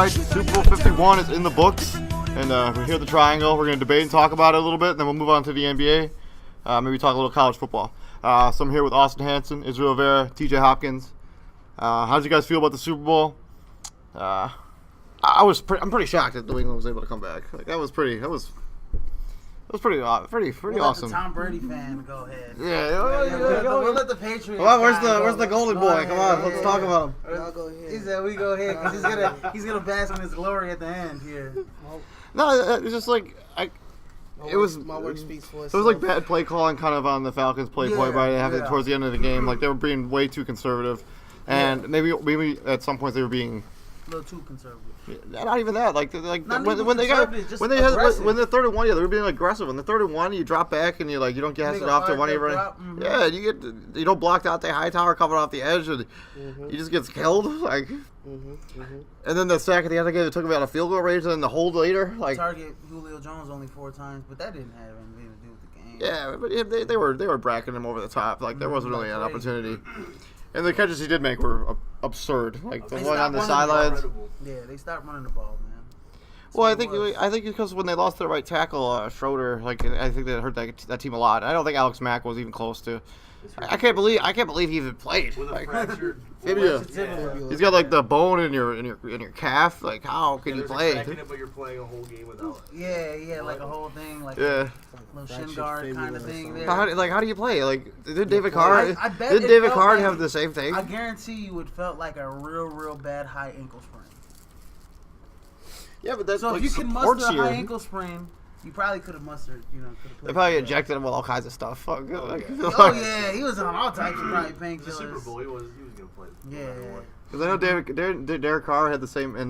right, Super Bowl 51 is in the books, and we're here at the Triangle. We're going to debate and talk about it a little bit, and then we'll move on to the NBA. Maybe talk a little college football. So I'm here with Austin Hansen, Israel Rivera, TJ Hopkins. How did you guys feel about the Super Bowl? I'm pretty shocked that New England was able to come back. Like that was pretty awesome. Let the Tom Brady fan go ahead. We'll let the Patriots. Well, where's the golden boy? Come on, let's talk about him. Y'all go ahead. He said we go ahead because he's gonna bask in his glory at the end here. No, it's just like My work speaks for itself. It was like bad play calling kind of on the Falcons point towards the end of the game. Like they were being way too conservative, and maybe at some points they were being a little too conservative. Not even that. Like when they're 3rd and 1, they were being aggressive. When they're 3rd and 1, you drop back and you don't get it off to one of your running. Yeah, you don't block out the high tower coming off the edge, and he just gets killed. Like, and then the sack at the end of the game, they took him out of field goal range, and then the hold later. Like target Julio Jones only 4 times, but that didn't have anything to do with the game. Yeah, but they were bracketing him over the top. Like there wasn't really an opportunity. And the catches he did make were absurd. Like the one on the sidelines. Yeah, they stopped running the ball, man. Well, I think because when they lost their right tackle, Schroeder, like I think that hurt that team a lot. I don't think Alex Mack was even close to. I can't believe he even played. With a fractured. He's got like the bone in your calf. Like how can you play? But you're playing a whole game without. Yeah, like a whole thing, like a little shin guard kind of thing. There. How do you play? Like did David Carr? Did David Carr have the same thing? I guarantee you, it felt like a real bad high ankle sprain. Yeah, but that's so like if you can muster a high ankle sprain. You probably could have mustered, They probably injected him with all kinds of stuff. Oh yeah, he was on all types of probably painkillers. The Super Bowl, he was gonna play. Yeah. Because I know Derek Carr had the same, and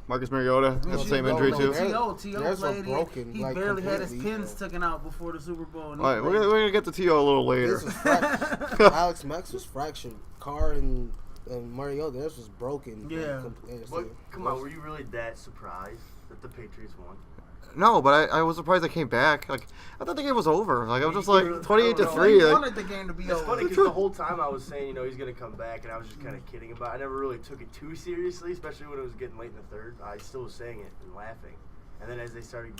Marcus Mariota had the same injury too. T.O. played. He barely had his pins taken out before the Super Bowl. All right, we're gonna get to T.O. a little later. Alex Max was fractured. Carr and Mariota, theirs was broken. Yeah. But come on, were you really that surprised that the Patriots won? No, but I was surprised they came back. Like I thought the game was over. Like I was just like 28-3. I wanted the game to be over. It's funny because the whole time I was saying, he's gonna come back, and I was just kind of kidding about it. I never really took it too seriously, especially when it was getting late in the third. I still was saying it and laughing. And then as they started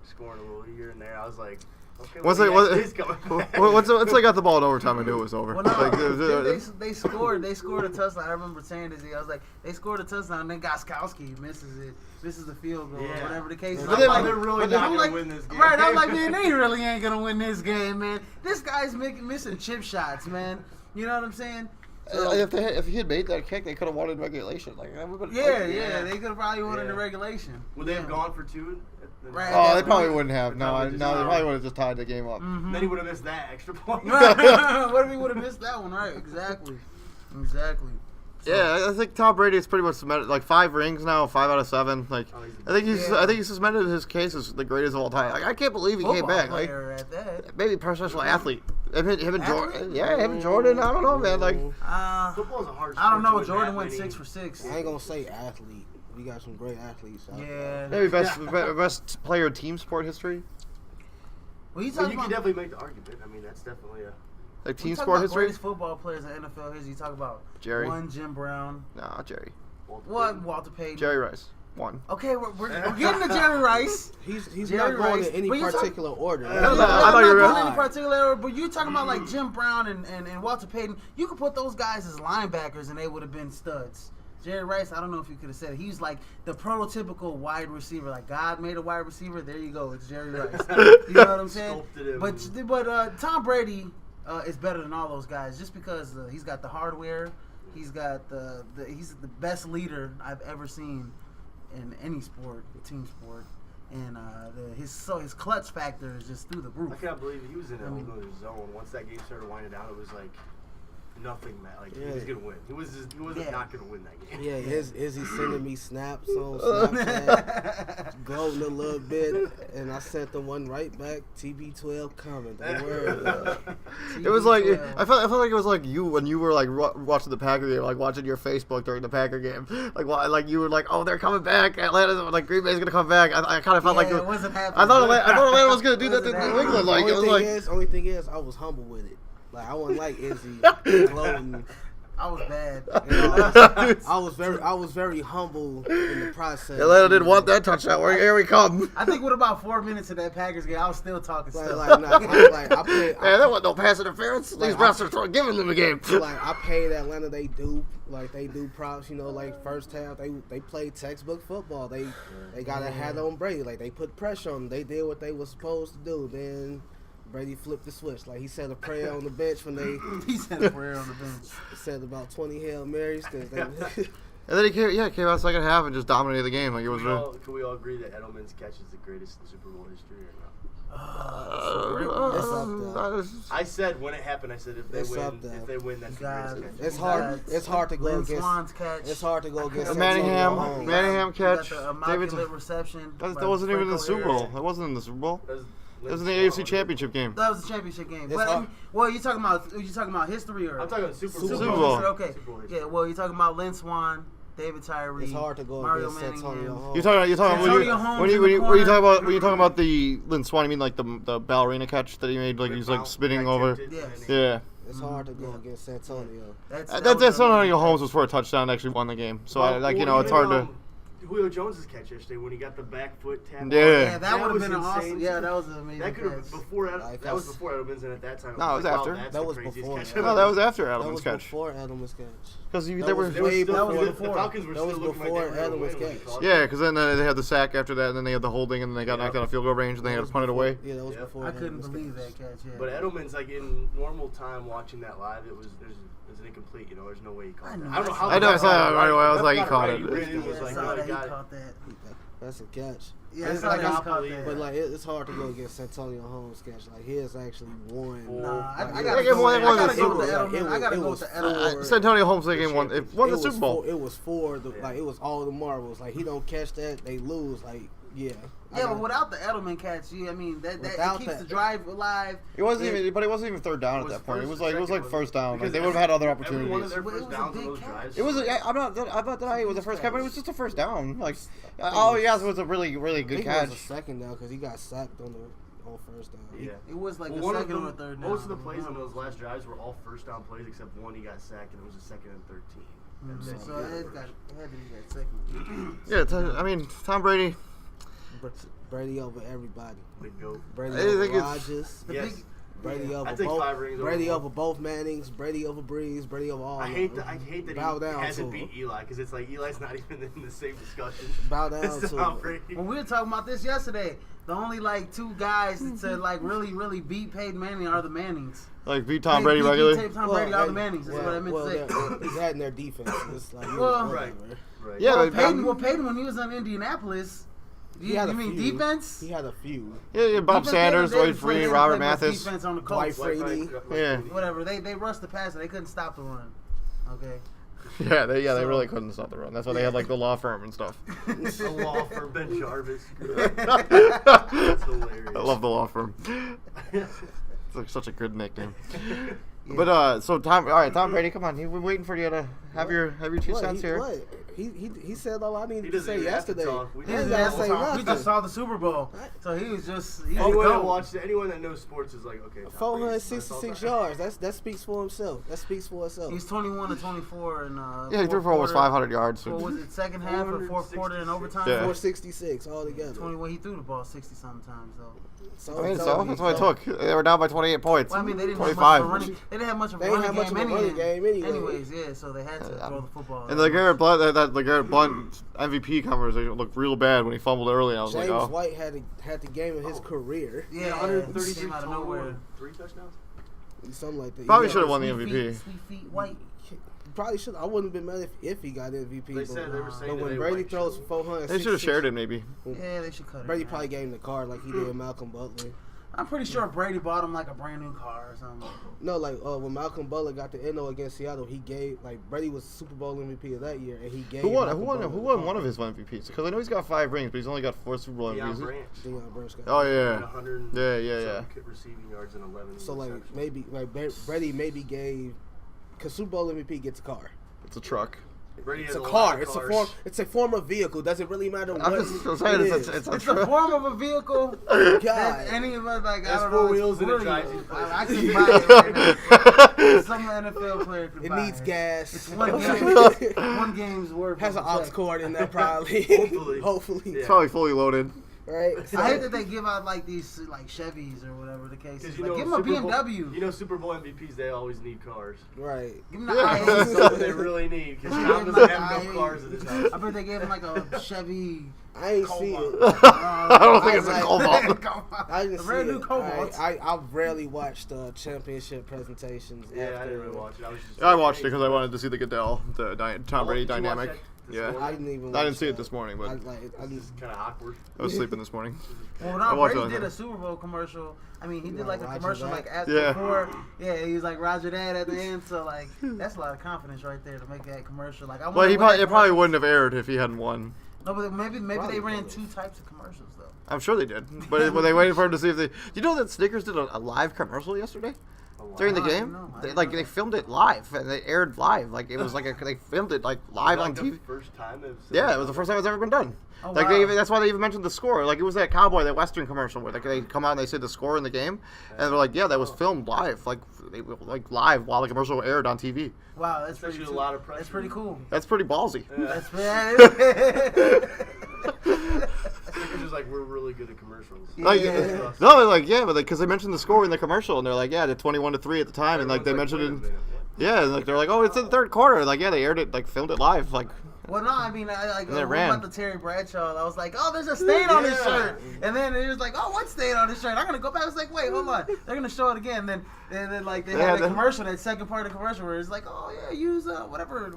scoring a little here and there, I was like, okay, once they got the ball in overtime, I knew it was over. Well, no, they scored a touchdown. I remember saying this. I was like, they scored a touchdown, and then Gostkowski misses the field goal, or whatever the case is. They're really not going to win this game. Right, I'm like, man, they really ain't going to win this game, man. This guy's missing chip shots, man. You know what I'm saying? So, if he had made that kick, they could have won in regulation. Like everybody. They could have probably won in the regulation. Would they have gone for 2? Right. Oh, they probably wouldn't have. No, they probably would have just tied the game up. Mm-hmm. Then he would have missed that extra point. What if he would have missed that one? Right, exactly. So, yeah, I think Tom Brady is pretty much cemented. Like 5 rings now, 5 out of 7. Like I think he's cemented his case as the greatest of all time. Like I can't believe he came back. Like at that. maybe professional athlete. Him and Jordan. Yeah, him and Jordan. I don't know, man. Like football's a hard sport. I don't know. Jordan went 6 for 6. I ain't gonna say athlete. We got some great athletes out there. Maybe best player in team sport history. Well, you can definitely make the argument. I mean, that's definitely a... Like team sport history? Greatest football players in NFL history. You talk about Jerry. 1, Jim Brown. No, Jerry. Walter Payton. Jerry Rice. 1. Okay, we're getting to Jerry Rice. He's not going in any particular order. I'm not going in any particular order, but you're talking about like Jim Brown and Walter Payton. You could put those guys as linebackers and they would have been studs. Jerry Rice, I don't know if you could have said it. He's like the prototypical wide receiver. Like God made a wide receiver. There you go. It's Jerry Rice. You know what I'm saying? But Tom Brady is better than all those guys just because he's got the hardware. He's got he's the best leader I've ever seen in any sport, team sport. And his clutch factor is just through the roof. I can't believe he was in another zone. Once that game started winding down, it was like nothing, man. Like he was gonna win. He wasn't not gonna win that game. Yeah, Izzy sending me snaps on Snapchat, gloating a little bit, and I sent the one right back. TB12 coming. Don't worry. It was like I felt like it was like you when you were like watching the Packer game, like watching your Facebook during the Packer game, like you were like, oh, they're coming back. Atlanta, like Green Bay's gonna come back. I kind of felt like it wasn't happening. I thought Atlanta was gonna do that to New England. Like only thing is, I was humble with it. Like I wasn't like Izzy gloating I was bad. I was very humble in the process. Atlanta didn't want that touchdown. Here we come. I think with about 4 minutes of that Packers game, I was still talking stuff. There wasn't no pass interference. These refs are giving them a game. Like I paid Atlanta, they do props. You know, like first half they played textbook football. They got a hat on Brady. Like they put pressure on him. They did what they were supposed to do. Then Brady flipped the switch. Like he said a prayer on the bench when they. He said a prayer on the bench. Said about 20 Hail Marys because they. And then he came out second half and just dominated the game. Like it was. Can we all agree that Edelman's catch is the greatest in Super Bowl history or not? I said when it happened. I said if they win, that's the greatest catch. It's hard. It's hard to go against. Swan's catch. It's hard to go against. Manningham catch. David reception. That wasn't even in the Super Bowl. That wasn't in the Super Bowl. That was in the AFC Championship game. That was the championship game. Well, you talking about history or? I'm talking about Super Bowl. Super Bowl. Okay. Yeah. Well, you talking about Lynn Swan, David Tyree. It's hard to go Mario against Manningham. Antonio. You're talking about when you talking about the Lynn Swan, you mean like the ballerina catch that he made, like he's like spinning over. Yeah. It's hard to go against Antonio. That's Antonio Holmes was for a touchdown and actually won the game. So it's hard to. Julio Jones' catch yesterday when he got the back foot tap. Yeah, that would have been awesome. Yeah, that was an amazing. That could have that was before Edelman's, and at that time. No, it was after. That was before. No, that was after Edelman's catch. That was before Edelman's catch. Because they were way before. The Falcons were still looking like Edelman's catch. Yeah, because then they had the sack after that, and then they had the holding, and then they got knocked out of field goal range, and they had to punt it away. Yeah, that was before. I couldn't believe that catch. Yeah. But Edelman's like in normal time watching that live, it was incomplete. You know, there's no way he caught that. I don't know how. I know. I saw it right away. I was like, he caught it. He caught that. That's a catch. Yeah, but like it's hard to go against Antonio Holmes' catch. Like he has actually won. Nah, I gotta go with the Edelman. Santonio Holmes game won. It won the Super Bowl. It was it was all the marbles. Like he don't catch that, they lose. Like yeah. Yeah, but without the Edelman catch, I mean that keeps the drive alive. It wasn't even third down at that point. It was like first down. Like they would have had other opportunities. One of their first downs on those drives. It was. I'm not denying it was the first catch, but it was just a first down. Like all he has was a really good catch. It was a second down because he got sacked on first down. Yeah, it was like a second or third down. Most of the plays on those last drives were all first down plays except one he got sacked and it was a 2nd and 13. So it had to be that second. Yeah, I mean Tom Brady. Brady over everybody. Big goat. Brady over Rodgers. Yes. Brady over both. 5 rings Brady over both Mannings. Brady over Breeze. Brady over all. I hate that he hasn't beat Eli because it's like Eli's not even in the same discussion. Bow down to Tom Brady. When we were talking about this yesterday, the only like 2 guys to like really beat Peyton Manning are the Mannings. Like beat Tom Brady regularly. Tom Brady are the Mannings. That's what I meant to say. They had in their defense. It's like right. Yeah, Peyton when he was in Indianapolis. You mean defense? He had a few. Yeah, Bob Sanders, Lloyd Free, Robert Mathis. Defense on the Colts. Yeah. Whatever. They rushed the passer. They couldn't stop the run. Okay. Yeah, they really couldn't stop the run. That's why they had like the law firm and stuff. The law firm, Ben Jarvis. That's hilarious. I love the law firm. It's like such a good nickname. Yeah. But so Tom Brady, come on, we're waiting for you to have your 2 cents here. What? He said all I needed to say yesterday. We just saw the Super Bowl, so he was just. Anyone that knows sports is like, okay. 466 yards. That speaks for himself. He's 21 to 24 and. Yeah, he threw for almost 500 yards. What was it, second half or fourth quarter and overtime? Yeah. 466 altogether. 21. He threw the ball 60 sometimes though. So that's what it took. They were down by 28 points. Well, I mean, they didn't 25. have much of a running game anyways, yeah. So they had to throw the football. And the Garrett Blunt MVP covers looked real bad when he fumbled early. I was James White had the game of his career. Yeah, 133 out of nowhere. 3 touchdowns. Something like that. Probably should have won the MVP. Sweet feet White. Probably should. I wouldn't have been mad if he got MVP. They were saying but when Brady throws for 400, they should have shared it maybe. Yeah, they should cut it. Brady probably gave him the card like he did Malcolm Butler. I'm pretty sure Brady bought him like a brand new car or something. No, like when Malcolm Butler got the NO against Seattle, he gave Brady was Super Bowl MVP of that year, and he gave. Who won one of his MVPs? Because I know he's got 5 rings, but he's only got 4 Super Bowl MVPs. Deion Branch got. Oh yeah. 100 yeah. Receiving yards and 11. So Brady maybe gave, because Super Bowl MVP gets a car. It's a truck. It's a car. It's a form of vehicle. Doesn't really matter what I'm just saying it's a form of a vehicle. God. Any of us, like, Has I don't four know. wheels and it really, drives you I places. can buy it right now. Some NFL player could It buy needs gas. It's one game's worth. Has an aux cord in there probably. Hopefully. Yeah. It's probably fully loaded. Right. I hate that they give out like these like Chevys or whatever the case is. Like, give them a Super Bowl- BMW. You know, Super Bowl MVPs, they always need cars. Right. Give them the Yeah. That's IA. something they really need because Tom Give doesn't them have the enough IA. cars at his house. I bet they gave him like a Chevy. I ain't see it. I don't think it's a like- Cobalt. I didn't A see brand new it. Cobalt. I rarely watched championship presentations. Yeah, I after- didn't really watch it. I was just. I watched it because I wanted to see the Goodell, Tom Brady Did you watch dynamic. that this Yeah. morning? I didn't even. I didn't watch see it that. this morning, but I It's just kind of awkward. I was sleeping this morning. Well, I no, watched Brady it did on a Super Bowl commercial. I mean, he did Yeah, like a Roger commercial that. like at Yeah. before. Yeah, he was like Roger that at the end. So like, that's a lot of confidence right there to make that commercial. Like, I Well, wonder it what that probably commercial- wouldn't have aired if he hadn't won. No, but maybe Probably they ran would've. two types of commercials though. I'm sure they did. But when they waited for him to see if they... You know that Snickers did a live commercial yesterday? During the I didn't game? know. I They, didn't like, know they that. filmed it live, and they aired live. Like, it was like they filmed it, like, live on TV. The first time Yeah, it was the first time it's ever been done. Oh, Like wow. that's why they even mentioned the score. Like it was that cowboy, that Western commercial where they come out and they say the score in the game, and they're like, yeah, that was filmed live, like live while the commercial aired on TV. Wow, that's Especially pretty a lot of pressure. That's pretty cool. That's pretty ballsy. That's Snickers is like, we're really good at commercials. Like, Yeah. no, they're like, yeah, but because they mentioned the score in the commercial, and they're like, yeah, the 21-3 at the time, and like they Everyone's mentioned wait a it. minute, what? Yeah, and like they're like, oh, it's in the third quarter. Like, yeah, they aired it, like filmed it live, like. Well, no, I mean, what they ran. about the Terry Bradshaw? I was like, oh, there's a stain on his shirt. And then it was like, oh, what stain on his shirt? I'm going to go back. I was like, wait, hold on. They're going to show it again. And then like, they had that commercial, that second part of the commercial where it's like, oh, yeah, use whatever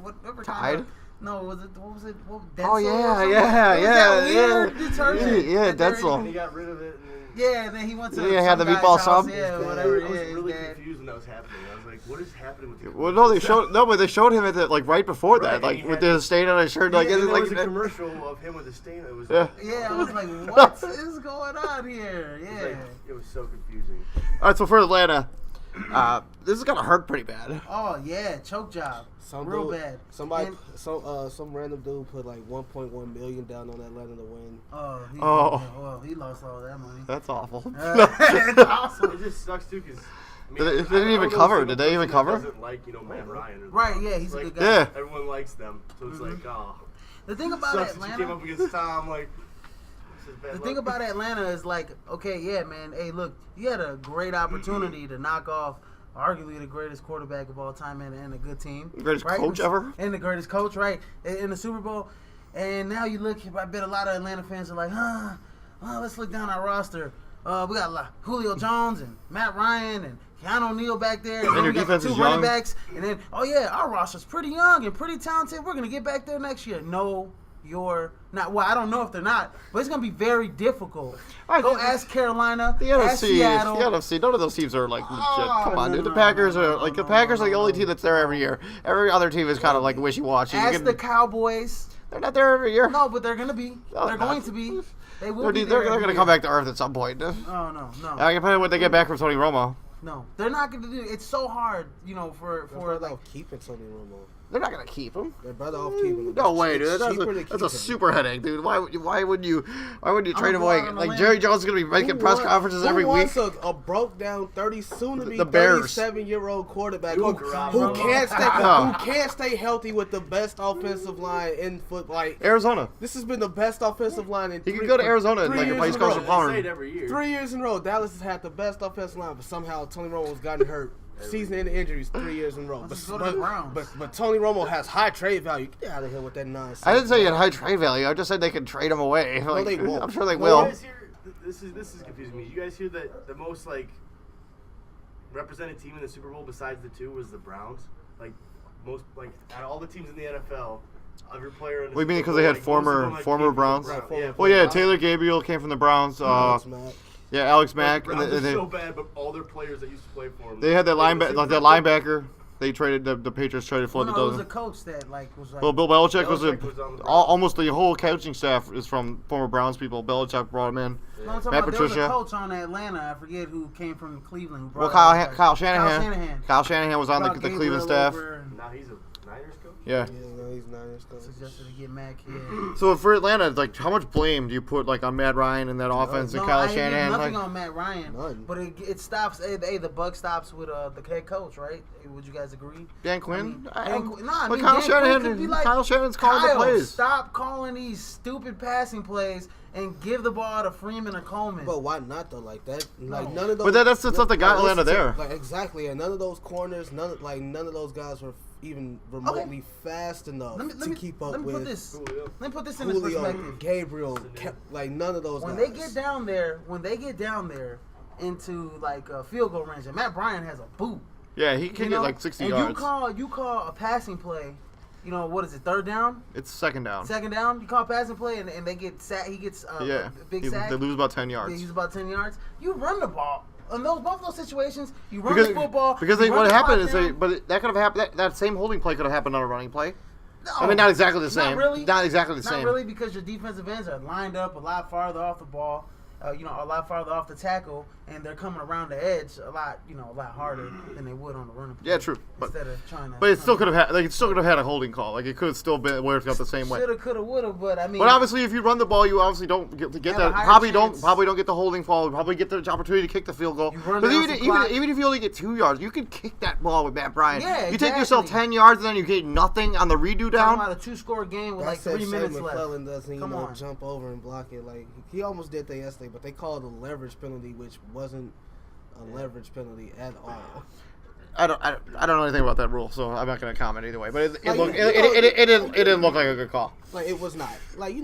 Tide? kind of. No, what was it? Oh Dental or yeah, something? yeah, It was yeah, that weird detergent. yeah, that they're- Dental. And he got rid of it. And then Yeah, and then he went to Yeah, had some the guy's meatball house, sub. Yeah, His whatever. dad. I was Yeah, his really dad. confused when that was happening. I was like, what is happening with the Well, no, but they showed him at the, like right before that, Right, like he with had- the stain on his shirt, like Yeah, it's there like. was a commercial of him with a stain. It was Yeah. Yeah, I was like, what is going on here? Yeah. it was so confusing. All right, so for Atlanta, this is gonna hurt pretty bad. Oh yeah, choke job. Real bad. Somebody, And- some random dude put like 1.1 million down on Atlanta to win. Oh. He lost all that money. That's awful. It's awesome. It just sucks too because. They didn't even cover. Did they even cover? Doesn't like Matt Ryan. Or Right, yeah, he's a like, good guy. Yeah. Everyone likes them, so it's like, oh. The thing about Sucks that you came Atlanta, up against Tom. Like, this is bad the luck. thing about Atlanta is like, okay, yeah, man. Hey, look, you had a great opportunity to knock off arguably the greatest quarterback of all time and a good team, Greatest coach ever. and the greatest coach, right, in the Super Bowl. And now you look, I bet a lot of Atlanta fans are like, let's look down our roster. We got Julio Jones and Matt Ryan and Keanu O'Neal back there. And then your we got defense the is two running young. backs. And then, oh yeah, our roster's pretty young and pretty talented. We're going to get back there next year. No, you're not. Well, I don't know if they're not, but it's going to be very difficult. Go ask Carolina, The ask NFC, Seattle. the NFC, none of those teams are like legit. Come on, no, dude. The no, Packers no, are no, like the no, Packers no, are the only no. team that's there every year. Every other team is kind of like wishy-washy. Ask the Cowboys. They're not there every year. No, but they're going to be. No, They're not. going to be. They will They're be. they're there going every to come year. back to earth at some point. Oh, no. I can play when they get back from Tony Romo. No, they're not going to do it. It's so hard, for They're like. keeping Tony Romo. They're not going to keep him. They're better off keeping him. No way, dude. It's That's cheaper to a keep him. super headache, dude. Why would you trade him go away? out on a Like limb. Jerry Jones is going to be making press conferences every who week. wants a broke down 30 soon to be The Bears. 37-year-old quarterback You who want Garoppolo? can't stay healthy with the best offensive line in football? Like, Arizona. this has been the best offensive line in He could go to Arizona and 3 like years replace in a row. Carson They Palmer. say it every year. 3 years in a row, Dallas has had the best offensive line, but somehow Tony Romo's gotten hurt. Season-ending injuries 3 years in a row. Let's go to the Browns. But Tony Romo has high trade value. Get out of here with that nonsense. I didn't say he had high trade value. I just said they could trade him away. Like, they won't. I'm sure they No, will. You guys hear, this is confusing me. You guys hear that the most represented team in the Super Bowl besides the two was the Browns? Like most out of all the teams in the NFL, every player in the What do you mean, Super because they Bowl, had most of them former came from the Browns? Yeah, Well, yeah, Taylor Gabriel came from the Browns. Alex Mack. Yeah, Alex the Mack. Browns And are they, so bad, but all their players that used to play for them. they had that were linebacker. They traded the Patriots traded for No, the it was a dozen. coach that was like. Well, Bill Belichick was Belichick was on the Browns. almost the whole coaching staff is from former Browns people. Belichick brought him in. No, I'm talking Matt about there was Patricia. a coach on Atlanta. I forget who came from Cleveland. Who Well, brought Kyle Shanahan. Shanahan. Kyle Shanahan was on Brought the Gabriel Cleveland staff. over. Now he's a Niners coach. Yeah. He's Niners coach. Suggested to get Matt Kidd. So for Atlanta, like, how much blame do you put like on Matt Ryan and that offense and Kyle Shanahan? Nothing like, on Matt Ryan. None. But it stops. Hey, the buck stops with the head coach, right? Would you guys agree? Dan Quinn? Kyle Shanahan's calling the plays. Stop calling these stupid passing plays and give the ball to Freeman or Coleman. But why not though? Like that, like none of those. But that's the stuff that got Atlanta there. Like exactly, and none of those corners, none of those guys were even remotely fast enough to keep up with. Let me put this in this perspective. Gabriel, like none of those. When guys. they get down there into like field goal range, and Matt Bryant has a boot. Yeah, he can get like 60 yards. You call a passing play. You know, what is it, third down? It's second down. Second down, you call passing play, and they get he gets a big sack. They lose about 10 yards. They use about 10 yards. You run the ball. In both those situations, you run the football. Because what happened is that could have happened. That same holding play could have happened on a running play. No, I mean, not exactly the same. Not really. Not exactly the same. Not really, because your defensive ends are lined up a lot farther off the ball. A lot farther off the tackle, and they're coming around the edge a lot harder than they would on the running play. Yeah, true. Instead of trying to. But it still could have had a holding call. Like it could have still been worked out the same way. Shoulda, coulda, woulda. But I mean. But obviously, if you run the ball, you obviously don't get that. Probably don't get the holding fall. Probably get the opportunity to kick the field goal. But even if you only get 2 yards, you can kick that ball with Matt Bryant. Yeah, exactly. You take yourself 10 yards and then you get nothing on the redo down. Talking about a 2-score game with like 3 minutes left. McClellan doesn't jump over and block it. Like he almost did that yesterday, but they called a leverage penalty, which wasn't a leverage penalty at all. I don't know anything about that rule, so I'm not going to comment either way. But it didn't look like a good call. Like it was not. Like you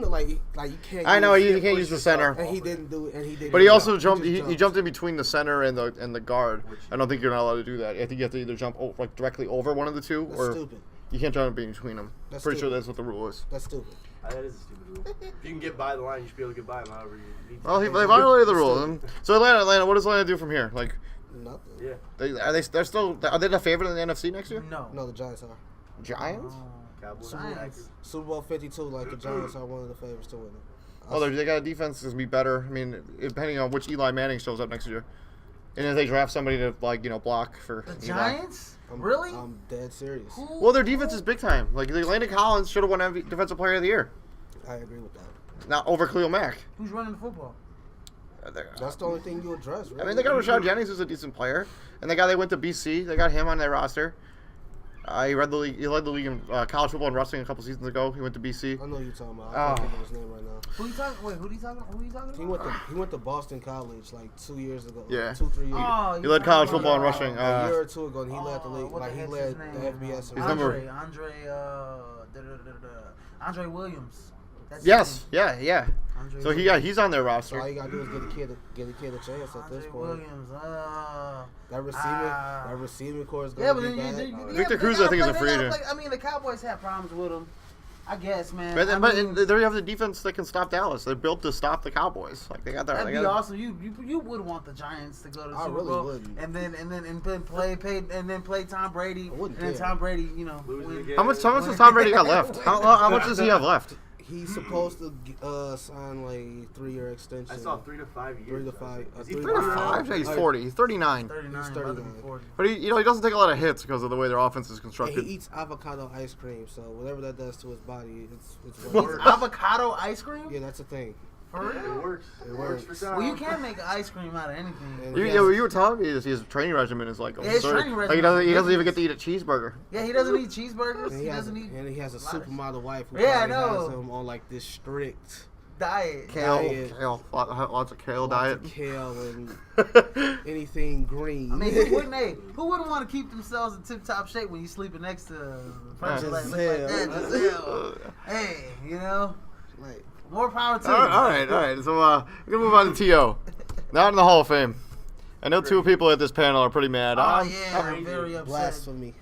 can't. I know you can't use the center. And he didn't do it. And he didn't. But he also jumped. He jumped in between the center and the guard. I don't think you're not allowed to do that. I think you have to either jump directly over one of the two, that's or stupid. You can't jump in between them. That's Pretty stupid. sure that's what the rule is. That's stupid. That is a stupid rule. If you can get by the line, you should be able to get by him however you need to. Well, they violated the rule. So Atlanta, what does Atlanta do from here? Like, nothing. Yeah. Are they the favorite in the NFC next year? No, the Giants are. Giants? Cowboys. Giants. Super Bowl 52, like the Giants are one of the favorites to win it. Oh, they got a defense that's gonna be better. I mean, depending on which Eli Manning shows up next year, and if they draft somebody to block for the Eli. Giants. Really? I'm dead serious. Well, their defense is big time. Like, Landon Collins should have won Defensive Player of the Year. I agree with that. Not over Khalil Mack. Who's running the football? That's the only thing you address, right? I mean, they got Rashad Jennings, who's a decent player, and the guy they went to BC, they got him on their roster. He led the league in college football and wrestling a couple seasons ago. He went to BC. I know you're talking about. I can't think of his name right now. Who you talking about? He went to Boston College like 2 years ago. Yeah. 2-3 years. Oh, He led college football and rushing. A year or two ago, and he led the league. What Like the he heck's led his the name? FBS. Andre Williams. That's Yes, yeah. Andre So Williams. he's on their So roster. all you gotta do is get a kid a chance at this Andre point. Williams. That receiving core is Yeah, gonna but be bad. Victor Cruz, I think, is a free agent. I mean, the Cowboys have problems with him. I guess, man. But there you have the defense that can stop Dallas. They're built to stop the Cowboys. Like they got that. That'd be awesome. You would want the Giants to go to the Super Bowl, wouldn't. and then play Tom Brady, and then Tom Brady, win. How much has Tom Brady got left? How much does he have left? He's supposed to sign like a 3-year extension. I saw 3 to 5 years. 3 to 5. Is he 3 to 5? He's 40. He's 39. 39. He's 39. 40. But he doesn't take a lot of hits because of the way their offense is And constructed. he eats avocado ice cream, so whatever that does to his body, it's Eats avocado ice cream? Yeah, that's a thing. For real? It works. It works. For Tom. Well, you can't make ice cream out of anything. And You were telling me his training regimen is like his absurd. training Like regimen he doesn't even get to eat a cheeseburger. Yeah, he doesn't eat cheeseburgers. And he has a supermodel wife who Yeah, I probably has know. him on like this strict diet. Kale, lots of kale diet. kale and anything green. I mean, who wouldn't want to keep themselves in tip-top shape when you're sleeping next to a person like that? Giselle. Hey, Like, more power to you. All right. So we're gonna move on to T.O. Not in the Hall of Fame. I know two people at this panel are pretty mad. Oh yeah, I'm very upset. blasphemy.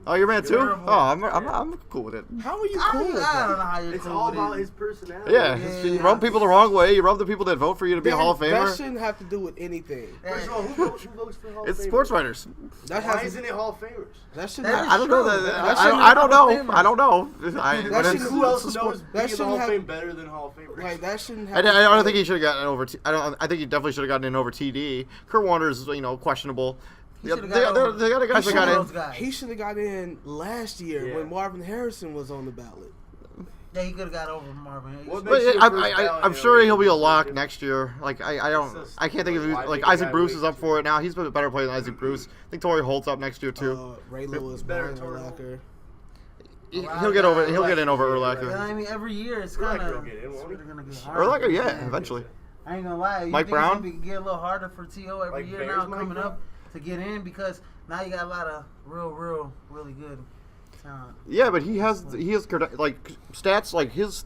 Oh, you're mad too? Terrible. Oh, I'm cool with it. How are you I cool don't with know that? how you're It's cool all with about it. his personality. Yeah, you rub people the wrong way. You rub the people that vote for you to be a Hall of That Famer. shouldn't have to do with anything. First of all, who votes for Hall of It's Famers? sports writers. That Why has isn't it Hall of Famers? that should That I don't know. true. That, That I don't know. shouldn't I don't know. That shouldn't- Who else knows that being in the shouldn't Hall of have- Fame better than Hall of Famers? like that shouldn't have. I don't think he should have gotten over. I think he definitely should have gotten in over TD. Kurt Warner's questionable. He Yeah, should have got over. they got a guy that got in. He should have got in last year when Marvin Harrison was on the ballot. Yeah, he could have got over Marvin. But I'm sure he'll be a lock next year. Like I can't think of like Isaac Bruce is up for it now. He's been a better player than Isaac Bruce. I think Torrey Holt's up next year too. Ray Lewis, better Urlacher. He'll get over. He'll get in over Urlacher. I mean, every year it's kind of gonna get harder. Urlacher, yeah, eventually. I ain't gonna lie. Mike Brown. It's gonna get a little harder for T.O. every year now coming up to get in because now you got a lot of really good talent. Yeah, but he has like stats like his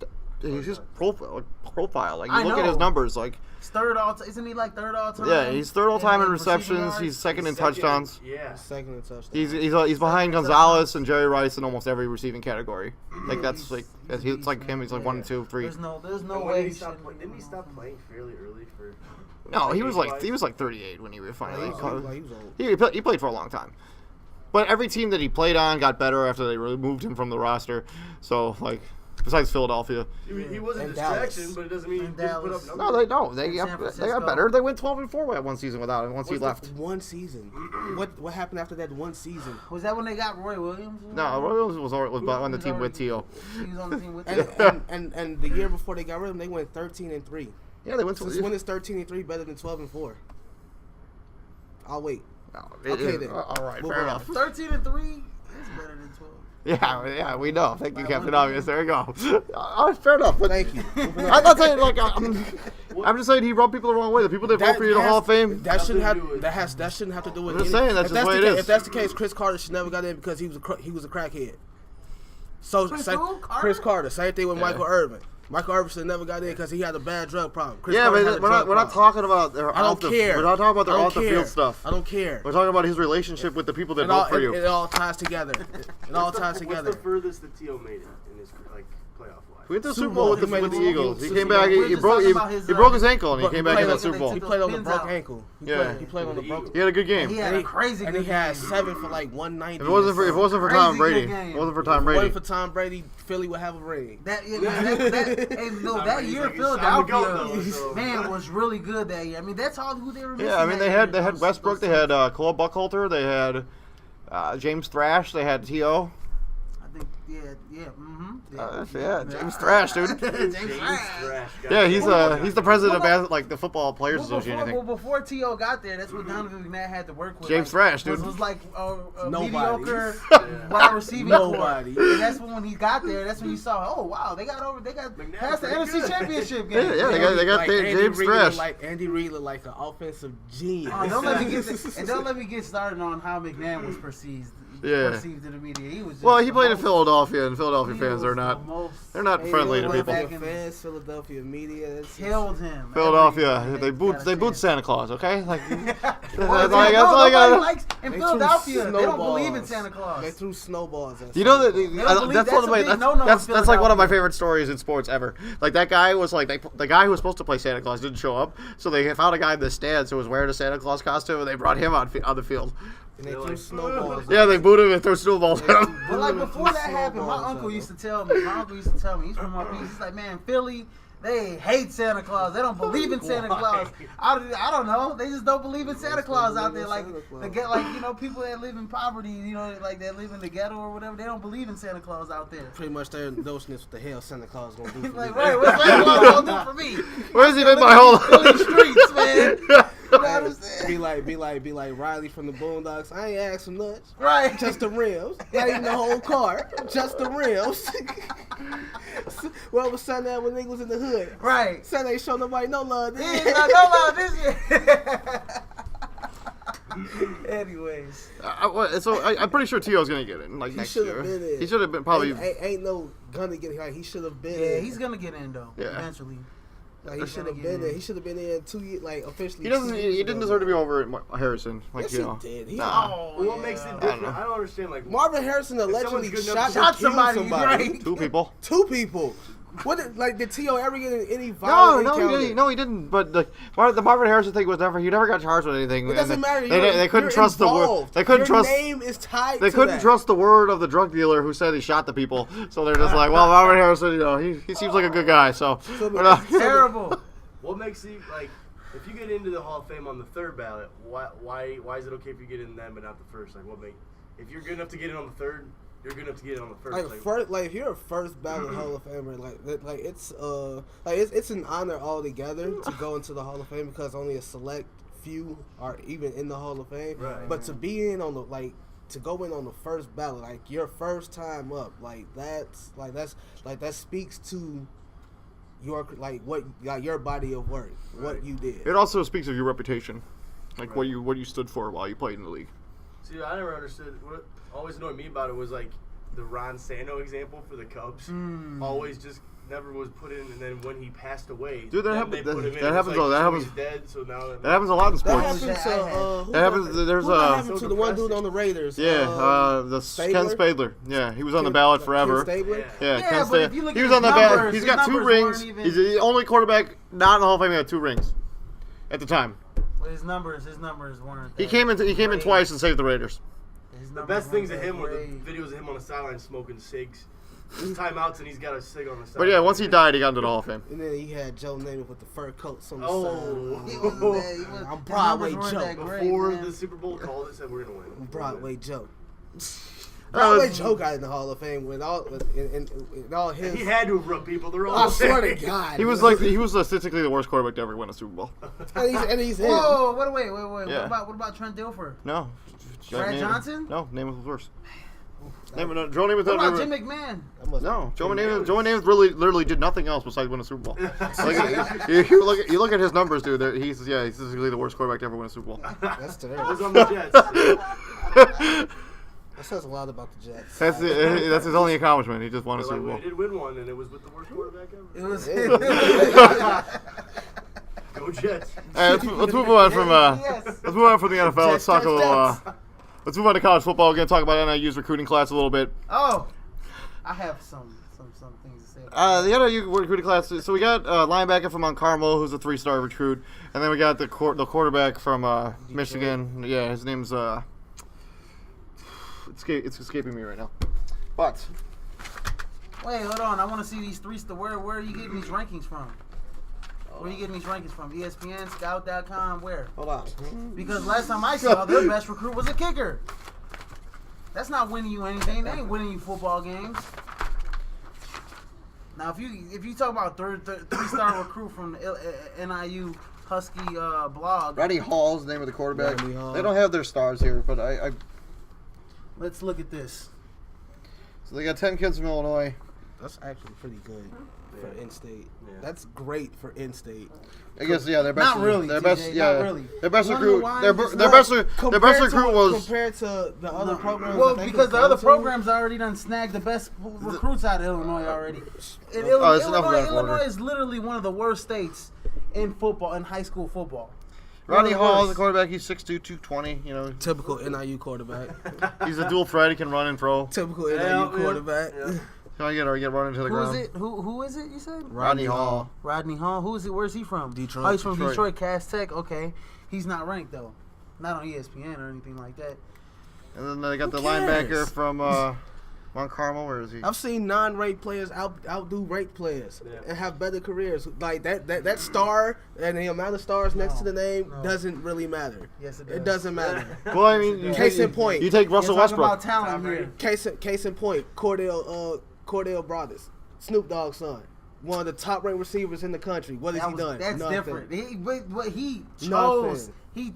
profile. Like you look at his numbers, like he's third all. Isn't he like third all time? Yeah, he's third all time in receptions. He's second in touchdowns. Yeah, second in touchdowns. He's behind Gonzalez and Jerry Rice in almost every receiving category. Like that's like it's like him. He's like 1, 2, 3. There's no way. Didn't he stop playing fairly early for? No, he was like 38 when he finally. He was old. He played for a long time. But every team that he played on got better after they removed him from the roster. So, like, besides Philadelphia. He was a distraction, but it doesn't mean he didn't put up numbers. No, they don't. They got better. They went 12-4 that one season without him once he left. One season. What happened after that one season? Was that when they got Roy Williams? No, Roy Williams was on the team with T.O. He was on the team with T.O. And the year before they got rid of him, they went 13-3. Yeah, they went. Since when is 13-3 better than 12-4? I'll wait. Okay, then. All right, fair enough. 13-3 is better than 12. Yeah, we know. Thank you, Captain Obvious. There you go. Fair enough. But thank you. I'm not saying like I'm just saying he rubbed people the wrong way. The people that vote for you in the Hall of Fame. That shouldn't have to do with. I'm just saying that's just the way it is. If that's the case, Chris Carter should never got in because he was a crackhead. So Chris Carter, same thing with Michael Irvin. Michael Irvin should never got in because he had a bad drug problem. But we're not talking about their I don't care. We're not talking about their off-the-field stuff. I don't care. We're talking about his relationship with the people that vote for you. It all ties together. What's the furthest that T.O. made it in his playoff life? We went to the Super Bowl with the Eagles. He came back. He broke his ankle and he came back in the Super Bowl. He played on the broke ankle. Yeah, he played on the broke. He had a good game. He had a crazy good game. And he had 7 for like 190. If it wasn't for Tom Brady, If it wasn't for Tom Brady, Philly would have a ring. That year Philadelphia man was really good that year. I mean, that's all who they were missing. Yeah, I mean they had Westbrook, they had Cole Buckhalter, they had James Thrash, they had T.O. James Thrash, dude. James Thrash. Yeah, he's the president of the Football Players Association. Well, before T.O. got there, that's what Donovan McNabb had to work with. James Thrash, dude. Was like a mediocre wide receiving nobody. And that's when he got there. That's when you saw, oh wow, they got past the NFC Championship game. Yeah, they got James Thrash. Andy Reid looked like an offensive genius. Don't let me get started on how McNabb was perceived. Perceived in the media. He played in Philadelphia, and Philadelphia fans are not friendly to people. Fans, Philadelphia media killed him. Philadelphia, they booed Santa Claus. Okay, that's all I got. Likes in Philadelphia. They don't believe in Santa Claus. They threw snowballs. You know that's like one of my favorite stories in sports ever. Like that guy was the guy who was supposed to play Santa Claus didn't show up, so they found a guy in the stands who was wearing a Santa Claus costume, and they brought him on the field. And they threw snowballs. Yeah, they booed him and threw snowballs at him. But like before that happened, my uncle used to tell me. He's from my piece. He's like, man, Philly, they hate Santa Claus. They don't believe in Santa Claus. I don't know. They just don't believe in Santa Claus out there. Like people that live in poverty, like that live in the ghetto or whatever. They don't believe in Santa Claus out there. Pretty much their notion is what the hell Santa Claus gonna do for me. Right, what's Santa Claus gonna do for me? Where's he been my whole Philly streets, man. You know what I'm saying? Be like Riley from the Boondocks. I ain't asking much. Right. Just the rims. Not even the whole car. Just the rims. Well, was Sunday when niggas was in the hood. Right. Sunday ain't show nobody no love. No love this year. Anyways. I'm pretty sure T.O.'s gonna get in next year. He should have been probably. Ain't no gonna get in. He should have been. Yeah, he's gonna get in though. Yeah. Eventually. Like he should have been there. He should have been there in 2 years, officially. He didn't deserve to be over Harrison. Yes, he did. What makes it different? I don't understand. Marvin Harrison allegedly shot somebody. Right? Two people. Did T.O. ever get in any violent encounter? No, he didn't. But the Marvin Harrison thing was he never got charged with anything. It doesn't matter. They couldn't trust the word. They couldn't trust. Your name is tied. They couldn't trust the word of the drug dealer who said he shot the people. So they're just like, well, Marvin Harrison, he seems like a good guy. So terrible. What makes he If you get into the Hall of Fame on the third ballot, why is it okay if you get in then but not the first? Like, if you're good enough to get in on the third, you're good enough to get in on the first. If you're a first ballot Hall of Famer, it's an honor altogether to go into the Hall of Fame because only a select few are even in the Hall of Fame. Right. But to be in on to go in on the first ballot, like your first time up, that speaks to your your body of work, what you did. It also speaks of your reputation, what you stood for while you played in the league. See, I never understood. What always annoyed me about it was like the Ron Santo example for the Cubs. Always just never was put in, and then when he passed away, dude, that happens. That happens. Like, that happens. He's dead, so now that happens a lot in sports. That happens. That happens. There's who happened to the one dude on the Raiders? Yeah, Ken Spadler. Yeah, he was on the ballot forever. Ken Stabler? Yeah, Ken but if you Stabler. look He at was his on the ballot. numbers, He's his got 2 numbers rings. weren't even- He's the only quarterback not in the Hall of Fame who had 2 rings at the time. But his numbers weren't. He came in twice and saved the Raiders. The best things of him were the videos of him on the sideline smoking cigs. His timeouts and he's got a cig on the side. But yeah, once he died, he got into the Hall of Fame. And then he had Joe Namath with the fur coats on the side. I'm Broadway Joe. Before the Super Bowl called, it said we're gonna win. I'm Broadway Joe. Broadway Joe got in the Hall of Fame with all his. He had to have rubbed people the wrong way. I swear to God, he was statistically the worst quarterback to ever win a Super Bowl. and he's in. Whoa! Wait. Yeah. What about Trent Dilfer? No. Brad Johnson? No, Namath was worse. Joe Namath. What about Jim McMahon? No, Joe Namath literally did nothing else besides win a Super Bowl. You look at his numbers, dude. He's statistically the worst quarterback to ever win a Super Bowl. That's terrible. He was on the Jets. That says a lot about the Jets. That's his only accomplishment. He just won a Super Bowl. He did win one, and it was with the worst quarterback ever. It was. Go Jets. Hey, let's move on from the NFL. Let's talk a little. Let's move on to college football again. Talk about NIU's recruiting class a little bit. Oh, I have some things to say. The NIU recruiting class. So we got linebacker from Mount Carmel, who's a 3-star recruit, and then we got the quarterback from Michigan. Yeah, his name's it's escaping me right now. But wait, hold on. I want to see these 3 stars. Where are you getting these rankings from? Where are you getting these rankings from? ESPN, Scout.com, where? Hold on. Because last time I saw, their best recruit was a kicker. That's not winning you anything. They ain't winning you football games. Now, if you talk about 3-star recruit from the NIU Husky blog. Rodney Hall's the name of the quarterback. They don't have their stars here, but I let's look at this. So they got 10 kids from Illinois. That's actually pretty good for in-state. Yeah. That's great for in-state. I guess their best. Not really. Their best. Not really. Their best recruit. Their best recruit was compared to the other programs. Well, because the other programs already done snagged the best recruits out of Illinois already. Illinois is literally one of the worst states in football, in high school football. Rodney Hall is the quarterback. He's 6'2", 220. You know, typical NIU quarterback. He's a dual threat. He can run and throw. Typical NIU quarterback. Yeah. I get run into the ground. Who is it? You said Rodney Hall. Rodney Hall. Who is it? Where's he from? Detroit. Oh, he's from Detroit. Cass Tech. Okay, he's not ranked though, not on ESPN or anything like that. And then they got the linebacker from Mount Carmel. Where is he? I've seen non-ranked players outdo ranked players and have better careers. Like that star and the amount of stars next to the name doesn't really matter. Yes, it does. It doesn't matter. Well, I mean, case in point, you take Russell Westbrook. About talent here. Case in point, Cordell Brothers, Snoop Dogg's son, one of the top-ranked receivers in the country. What has he done? That's Nothing. different. He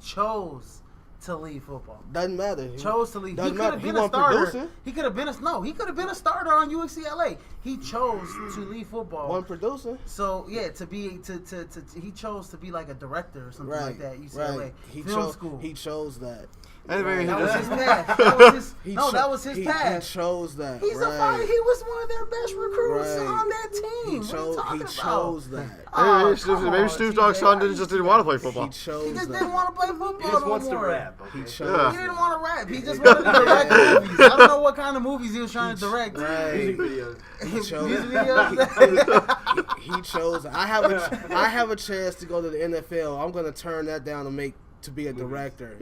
chose to leave football. Doesn't matter. Chose to leave. Doesn't He could have been a starter. He could have been a starter on UCLA. He chose to leave football. One producer. So yeah, he chose to be like a director or something like that. UCLA film school. He chose that. That was his path. That was his path. He chose that. He's a fighter. He was one of their best recruits on that team. He chose that. Maybe Snoop Dogg's son didn't want to play football. He chose just didn't want to play football. He just wants to rap. Okay? He didn't want to rap. He just wanted to direct movies. I don't know what kind of movies he was trying to direct. Music videos. He chose. I have a chance to go to the NFL. I'm gonna turn that down and make to be a director.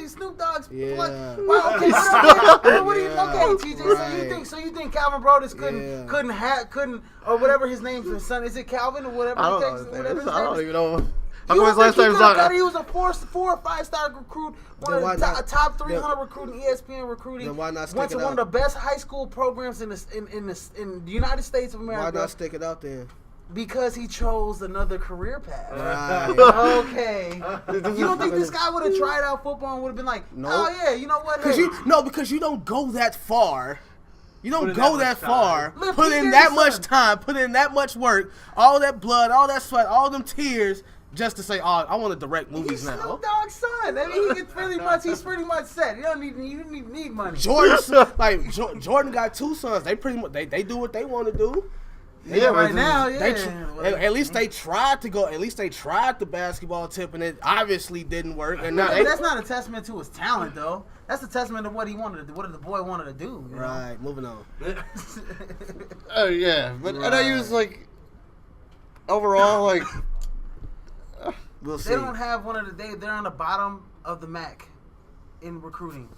Snoop Dogg's yeah. Well, okay, TJ. So you think Calvin Brodus couldn't or whatever his name for his son, is it Calvin or whatever? I don't even know. How come his last name's not? He was a 4 or 5 star recruit, one of the top 300 recruiting, ESPN recruiting. Then why not stick went to it one out? of the best high school programs in the United States of America. Why not stick it out then? Because he chose another career path. Right. Okay. You don't think this guy would have tried out football and would have been like, oh yeah, you know what? Because you don't go that far. You don't go that far. Put in that much time. Put in that much work. All that blood. All that sweat. All them tears. Just to say, oh, I want to direct movies now. He's Snoop Dogg's son. I mean, he's pretty much set. You don't need money. Jordan got 2 sons. They pretty much they do what they want to do. Now, at least they tried to go. At least they tried the basketball tip, and it obviously didn't work. And now that's not a testament to his talent, though. That's a testament to what he wanted to do, what the boy wanted to do. You know? Right. Moving on. Oh yeah, but and I use like overall like. We'll see. They don't have they're on the bottom of the MAC in recruiting.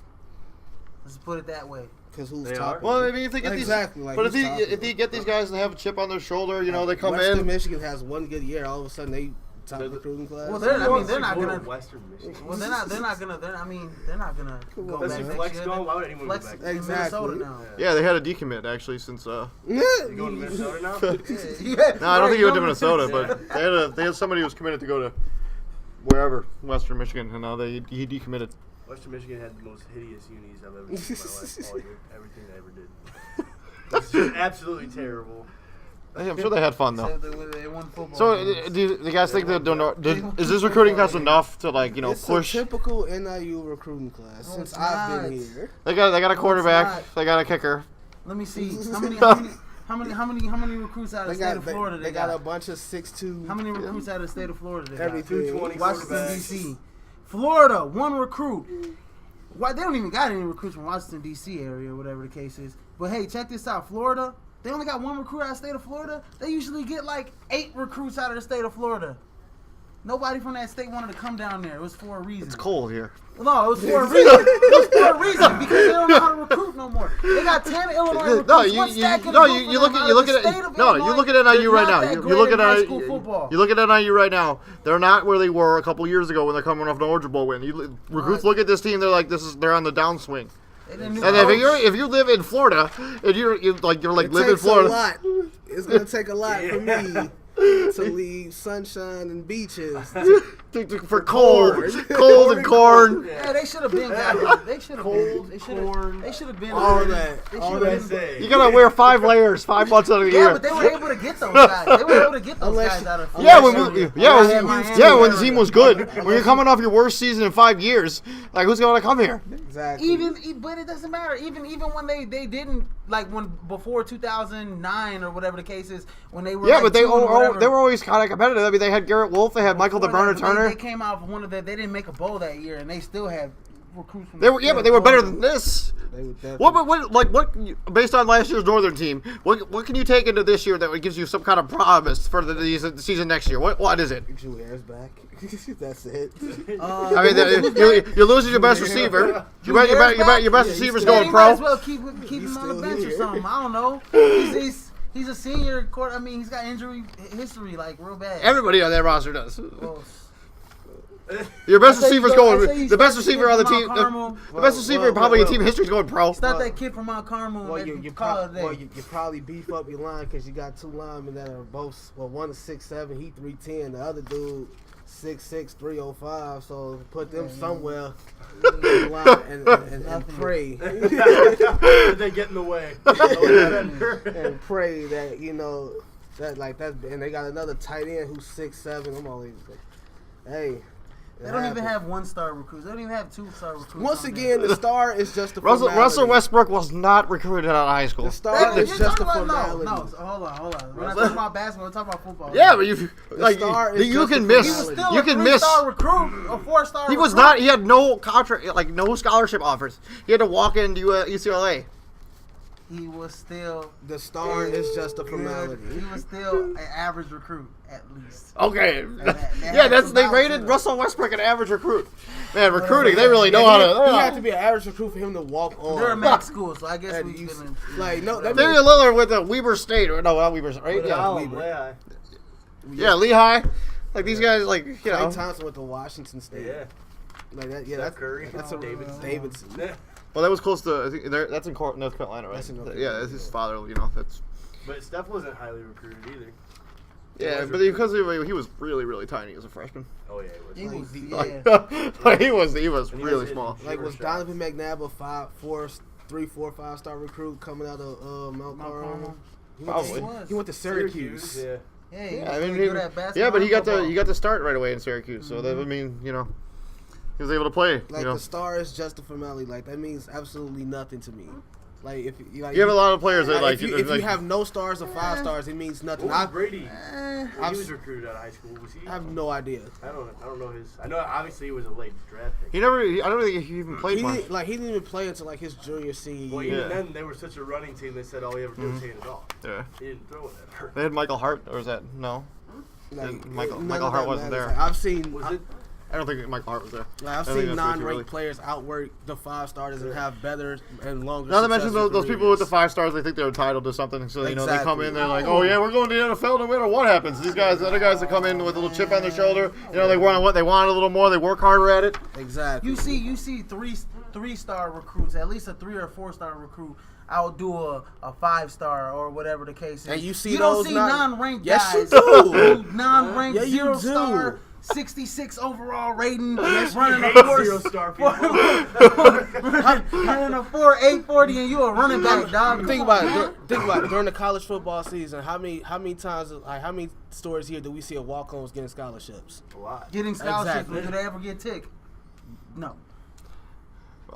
Let's put it that way. Because who's top? Well, I mean, if they get exactly, these, like, but if you get these guys to have a chip on their shoulder, you know, they come Western in. Michigan has one good year. All of a sudden, they top recruiting class. Well, they're not gonna. Western Michigan. Well, they're not gonna. They're not gonna go back next flex year. going. Why would anyone go back? Exactly. Minnesota now. Yeah, they had a decommit actually since. You going to Minnesota now? No, I don't think he went to Minnesota, but they had somebody who was committed to go to wherever, Western Michigan, and now he decommitted. Western Michigan had the most hideous unis I've ever seen in my life all year. Everything they ever did. It's just absolutely terrible. I'm sure they had fun though. They won football. So, do you guys think that is this recruiting class enough to it's push? It's a typical NIU recruiting class since I've been here. They got a quarterback. They got a kicker. Let me see how many recruits out of the state of Florida they got a bunch of 6'2". How many recruits out of the state of Florida they got? Everything. 220 Washington D.C. Florida, 1 recruit. Why they don't even got any recruits from Washington D.C. area or whatever the case is. But hey, check this out, Florida. They only got 1 recruit out of the state of Florida. They usually get like 8 recruits out of the state of Florida. Nobody from that state wanted to come down there. It was for a reason. It's cold here. No, it was for a reason. It was for a reason because they don't know how to recruit no more. They got 10 Illinois recruits. You look at NIU right now. You look at NIU right now. They're not where they were a couple years ago when they're coming off an Orange Bowl win. Recruits look at this team. They're like, they're on the downswing. And if you live in Florida, and you're live in Florida, it's gonna take a lot for me to leave sunshine and beaches for cold and corn. Yeah, they should have been. They should have been. They should have been. All that. You gotta wear 5 layers 5 months out of the year. Yeah, but they were able to get those guys. They were able to get those guys out of. When the team was good. When you're coming off your worst season in 5 years, like who's gonna come here? Exactly. But it doesn't matter. Even when they didn't before 2009 or whatever the case is when they were. Yeah, but they were always kind of competitive. I mean, they had Garrett Wolf, they had Michael the Burner Turner. They came out of they didn't make a bowl that year, and they still had recruits from. But they were better than this. What based on last year's Northern team, what can you take into this year that gives you some kind of promise for the season next year? What is it? Julia's back. That's it. I mean, you're losing your best receiver. Your best receiver's going pro. Might as well keep him on the bench or something. I don't know. He's a senior. I mean, he's got injury history, like real bad. Everybody on that roster does. Well, your best receiver's going. The best receiver on the team. The best receiver probably in team history is going pro. It's not that kid from Mount Carmel. Well, you probably beef up your line because you got 2 linemen that are both. Well, one is 6'7", he 310. The other dude 6'6", 305. So put them somewhere in the line and pray. They get in the way. And pray that that and they got another tight end who's 6'7". I'm always like, hey. They don't even have 1-star recruits. They don't even have 2-star recruits. Once again, the star is just a Russell Westbrook was not recruited out of high school. The star is just a formality. No, hold on. We're not talking about basketball. We're talking about football. Yeah, but you can miss. He was still you a can miss. 3-star recruit, a 4-star recruit. He was not. He had no contract, no scholarship offers. He had to walk into UCLA. he was still The star is just a formality. He was still an average recruit, at least. Okay. Yeah, they rated Russell Westbrook an average recruit. Man, recruiting, they really know how to. He had to be an average recruit for him to walk on. They're a max school, so I guess we feeling. Damian Lillard with the Weber State. No, not Weber State, right? Yeah, Weber. Yeah, Lehigh. Like these guys, like, you know. Clay Thompson with the Washington State. Yeah. Like that. Yeah, Steph Curry. That's a Davidson. Well, that was close to. I think that's in North Carolina, right? That's in North Yeah, that's his father. You know, that's. But Steph wasn't highly recruited either. Yeah, but because he was really, really tiny as a freshman. Oh yeah, He was, he was really small. Like was Donovan McNabb a 3, 4, 5-star recruit coming out of Mount Carmel? He went to Syracuse. Yeah. Yeah, I mean, but he got the start right away in Syracuse. So that would mean, you know, he was able to play. Like you know. the star is just a formality. Like that means absolutely nothing to me. Like if you have a lot of players that if you have no stars or 5 stars, it means nothing. What was Brady? He was recruited out of high school. Was he? I have no idea. I don't know his. I know obviously he was a late draft pick. I don't think he even played much. He didn't even play until like his junior senior Well, year. even then they were such a running team. They said all he ever did was hand it off. Yeah. He didn't throw it ever. They had Michael Hart, or is that no? Like, Michael Hart wasn't there. Like, I've seen. Was it? I don't think Michael Hart was there. Like, I've seen non-ranked players outwork the 5 stars and have better and longer. Not to mention those people with the 5 stars, they think they're entitled to something. So you know they come in, they're like, oh yeah, we're going to the NFL no matter what happens. These guys, the other guys that come in with a little chip on their shoulder, you know they want a little more, they work harder at it. Exactly. You see 3-star recruits, at least a 3 or 4-star recruit outdo a 5-star or whatever the case is. And you see you those don't see non-ranked yes, guys. you do. Non-ranked Yeah, you 0-star. do. 66 overall rating, running a 0-star people. running a 4.840, and you a running back, dog. Think about it. During the college football season, how many times, like how many stories here do we see of walk-ons getting scholarships? A lot. Getting scholarships. Exactly. Do they ever get ticked? No.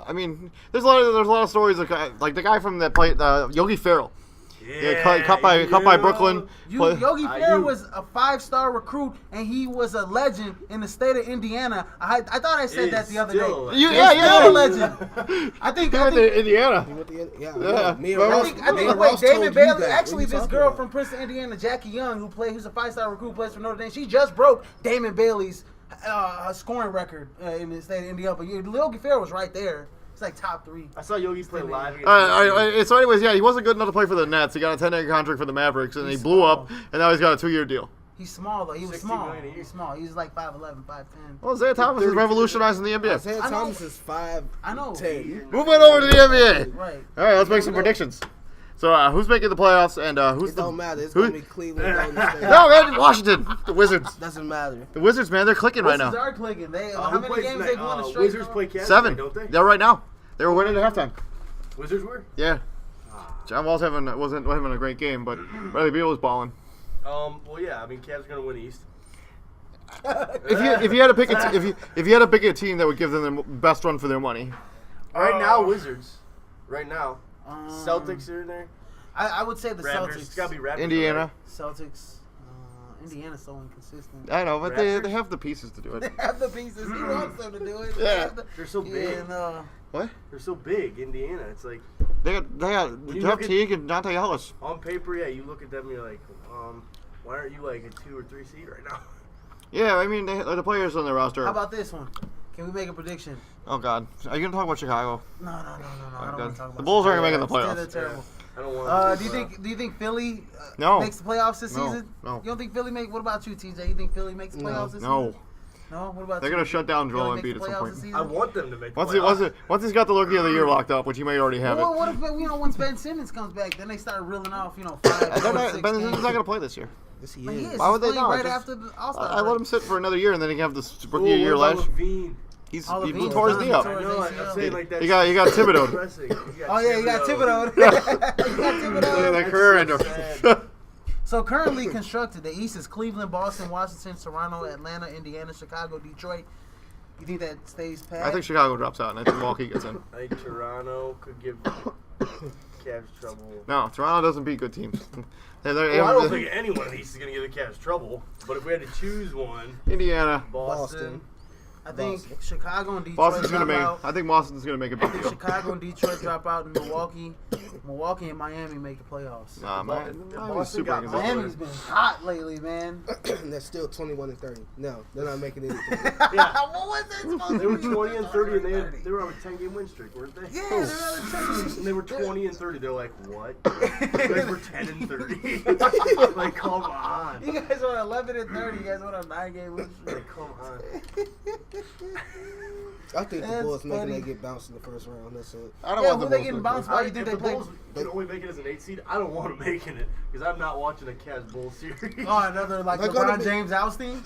I mean, there's a lot of stories like the guy from that played Yogi Ferrell. Yeah, cut by Brooklyn. Yogi Ferrell was a 5-star recruit, and he was a legend in the state of Indiana. I thought I said that the other day. Still a legend. I think Indiana. David Bailey. Actually, this girl from Princeton, Indiana, Jackie Young, who's a 5-star recruit, plays for Notre Dame. She just broke Damon Bailey's scoring record in the state of Indiana. But Yogi Ferrell was right there. It's like top 3. I saw Yogi play live. So anyways, yeah, he wasn't good enough to play for the Nets. He got a 10-year contract for the Mavericks, and he blew up, and now he's got a 2-year deal. He's small, though. He was small. He's small. He was like 5'11", 5'10". Well, Isaiah Thomas is revolutionizing the NBA. Isaiah Thomas is 5'10". I know. Moving over to the NBA. Right. All right, let's make some predictions. So, who's making the playoffs, and who's It don't matter. It's going to be Cleveland, Golden State. No, man, Washington. The Wizards. Doesn't matter. The Wizards, man, they're clicking right now. Wizards are clicking. How many games they've won straight? Wizards play Cavs, 7. don't they? They're right now. They were winning at halftime. Wizards were? Yeah. John Wall's wasn't having a great game, but Bradley Beal was balling. Well, yeah. I mean, Cavs are gonna win East. If you had to pick if you had to pick a team that would give them the best run for their money, right now Wizards. Right now, Celtics are in there. I would say the Raptors. Celtics. It's gotta be Raptors. Indiana. Celtics. Indiana's so inconsistent. I know, but they have the pieces to do it. They have the pieces. He wants them to do it. Yeah. They're so big. What? They're so big, Indiana. It's like they got Jeff Teague and Dante Ellis. On paper, yeah, you look at them, and you're like, why aren't you like a 2 or 3 seed right now? Yeah, I mean the players on the roster. How about this one? Can we make a prediction? Oh God, are you gonna talk about Chicago? No. I don't want to talk about. The Bulls aren't making the playoffs. They're terrible. I don't want. Do you think Philly no. makes the playoffs this season? No. You don't think Philly what about you, TJ? You think Philly makes the playoffs this season? No. What about They're gonna shut down Joel Embiid at some point. I want them to make the playoffs. Once he's got the Rookie of the Year locked up, which he may already have it. What if once Ben Simmons comes back, then they start reeling off 5, 4, 6 Ben Simmons not gonna play this year. Yes, he is. Why would they not? Right after the All-Star I let him sit for another year, and then he can have this Rookie of the Year last. He tore his knee up. I know, I'm saying like that. You got Thibodeau. Oh yeah, you got Thibodeau. You got Thibodeau. Like career ender. So currently constructed, the East is Cleveland, Boston, Washington, Toronto, Atlanta, Indiana, Chicago, Detroit. You think that stays pat? I think Chicago drops out, and I think Milwaukee gets in. I think Toronto could give Cavs trouble. No, Toronto doesn't beat good teams. I don't think any one of these is going to give the Cavs trouble. But if we had to choose one, Indiana, Boston. I think Chicago and Detroit Boston's drop gonna make. out. I think Boston's gonna make a I big think deal. Chicago and Detroit drop out, and Milwaukee and Miami make the playoffs. Nah, Miami's super got inconsistent. Miami's been hot lately, man. They're still 21-30. No, they're not making anything. Yeah. What was that supposed to They were be? 20 and 30, and they were on a 10-game win streak, weren't they? Yeah, they're on a 10. And they were 20 and 30. They're like, what? You guys were 10 and 30. Like, come on. You guys were 11 and 30. You guys went on a 9-game win streak. Like, come on. I think the That's Bulls making funny. they get bounced in the first round. That's it. I don't Yeah, want who the they Bulls getting to- bounced by? You think If they the play? Bulls can only make it as an 8 seed, I don't want them making it because I'm not watching a Cavs Bulls series. Oh, another like They're gonna LeBron be- James ousting.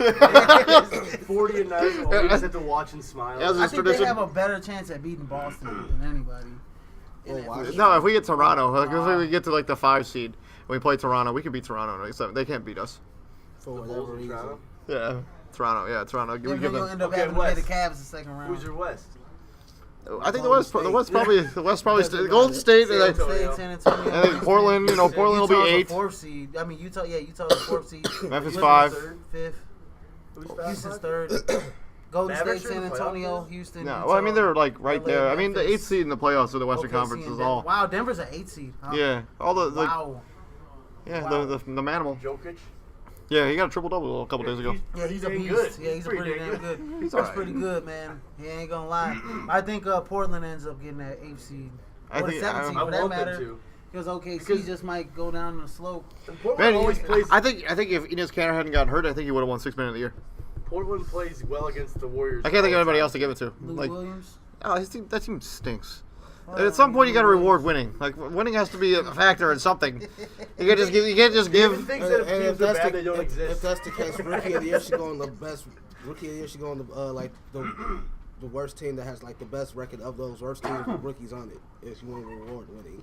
40 and 9, you always have to watch and smile. As I a think tradition. they have a better chance at beating Boston than anybody. Oh, wow. No, if we get Toronto, like if we get to like the 5 seed, and we play Toronto, we can beat Toronto. Except they can't beat us. For The whatever Bulls and reason. Toronto. Yeah, Toronto. Yeah, Toronto. Then We give you'll them. end up Okay, having to play the West. Cavs the second round. Who's your West? I think the West probably Doesn't Golden matter. State. San And Antonio. San Antonio. I think Portland. You know, Portland will be Utah's 8. The 4th seed. I mean, Utah. Yeah, Utah's the 4th seed. Memphis Houston's 5. 5th. Who's Houston's 5? 3rd. Golden Mavericks State, are in San the Antonio, playoffs? Houston. No, Utah, well, I mean they're like right LA, there. I mean the Memphis, 8th seed in the playoffs of the Western OKC, Conference and is Denver. all. Wow, Denver's an 8th seed. Huh? Yeah, all the like, Wow. yeah, Wow. the manimal. Jokic. Yeah, he got a triple double a couple days ago. Yeah, he's a dang beast. good. Yeah, he's a pretty dang damn good. He's alright. pretty good, man. He ain't gonna lie. I think Portland ends up getting that 8th seed. I Or the think 7th seed, I for that want them matter. to. Because OKC Because- just might go down the slope. And Portland Man, always plays. I think if Enes Kanter hadn't gotten hurt, I think he would have won 6 Man of the Year. Portland plays well against the Warriors. I can't think of all the anybody time. else to give it to. Lou Like, Williams. oh, that team stinks. Well, At some point, you got to Lou reward winning. Like winning has to be a factor in something. You can't just give. You can't just give. Even things that if And teams are bad, they don't if exist. that's the case, rookie of the year should go on the best. Rookie of the year should go on the like the worst team that has like the best record of those worst teams with rookies on it. If you want to reward winning,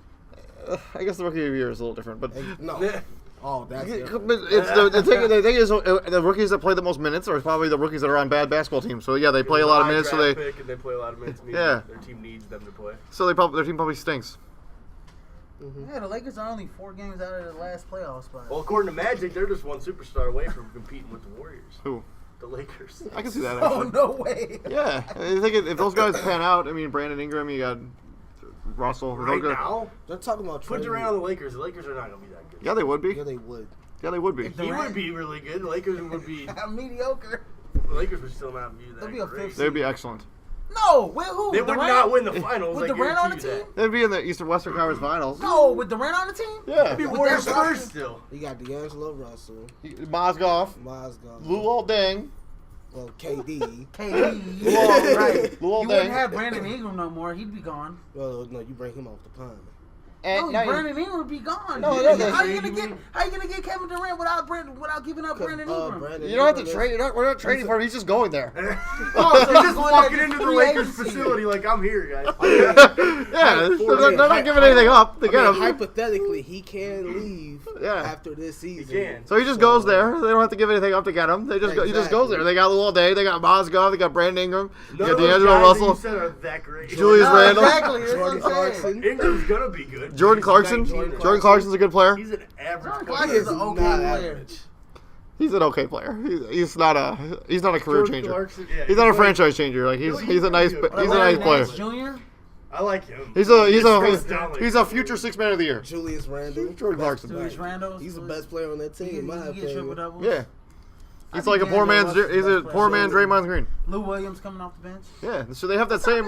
I guess the rookie of the year is a little different, but. no. Oh, that's But different. it's the thing is the rookies that play the most minutes are probably the rookies that are on bad basketball teams. So yeah, they play a lot of minutes. So they and they play a lot of minutes. Means Yeah. Their team needs them to play. their team probably stinks. Yeah, the Lakers are only 4 games out of the last playoff spot. Well, according to Magic, they're just one superstar away from competing with the Warriors. Who? The Lakers. I can see that Oh, actually. no way. Yeah, I think if those guys pan out, I mean Brandon Ingram, you got Russell. Right those guys- now, They're talking about put trading. Durant on the Lakers. The Lakers are not going to be that good. Yeah, they would be. Yeah, they would. Yeah, they would be. If He Durant- would be really good. The Lakers would be. Mediocre. The Lakers would still not be that They'll be a great. fifth They'd be excellent. No, with who? They would Durant? not win the finals. With I Durant on the guarantee you team? that. They'd be in the Eastern Western Conference Finals. No, with Durant on the team? Yeah. It'd be With Warriors that roster? first still. You got D'Angelo Russell, Mozgov, Mozgov, Lou Aldeng. well, KD. KD. Lou- right. Lou You wouldn't Aldeng. have Brandon Ingram no more. He'd be gone. Well, no, you bring him off the pond. And No, Brandon Ingram would be gone. No, Yeah, no, how you you gonna mean- get Kevin Durant without giving up Brandon Ingram? you don't have to trade. We're not trading for him. He's just going there. Oh, so he's just going walking there into the free Lakers agency. facility like I'm here, guys. Yeah, they're not giving anything up. They get him. Hypothetically, he can leave Yeah. after this He season. can. So he just goes there. They don't have to give anything up to get him. He just goes there. They got Lou Aldeng. They got Mozgov. They got Brandon Ingram. They None got of those D'Angelo guys that Russell. you said are that great. Julius No, Randle. Exactly. That's Jordan what I'm saying. Clarkson. Ingram's gonna be good. Jordan Clarkson. Jordan Jordan Clarkson's a good player. He's an average Jordan player. Clarkson He is is an okay not player. average. He's an okay player. He's not a career Jordan changer. Clarkson, yeah, He's not a like- franchise changer. Like he's a nice What player. Nance Jr. I like him. He's a future 6 Man of the Year. Julius Randle. Jordan Clarkson. Julius Randle. He's the best player on that team, in my He get triple opinion. doubles. Yeah. I He's think like a poor man's. D'Angelo He's a Russell's poor best man. player. Draymond Green. Lou Williams coming off the bench. Yeah. So they have that same.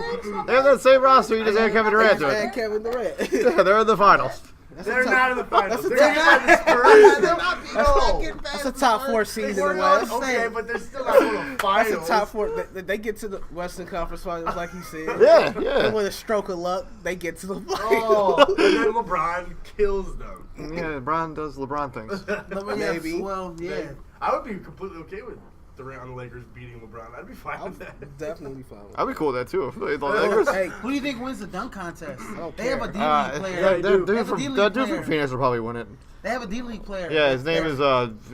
They have that same roster. You just add Kevin Durant to And it. Kevin Durant. Yeah, they're in the finals. They're not in the finals. That's a They're top- not the Spurs. They're not beating No. getting past That's a the top Spurs. 4 seed in the We're West. not Okay, saying- but they're still not going to That's finals. a top 4. They get to the Western Conference Finals, like you said. Yeah, And yeah. with a stroke of luck, they get to the finals. Oh, and then LeBron kills them. Yeah, LeBron does LeBron things. Maybe. Well, yeah. I would be completely okay with Durant on the Lakers beating LeBron. I'd be fine I'll with that. definitely fine with I'd be cool with that too. If the Lakers. Hey, Who do you think wins the dunk contest? don't They have a care. D-League player. yeah, they do. They have a That D-League dude from player. Phoenix will probably win it. They have a D-League player. Yeah, his name is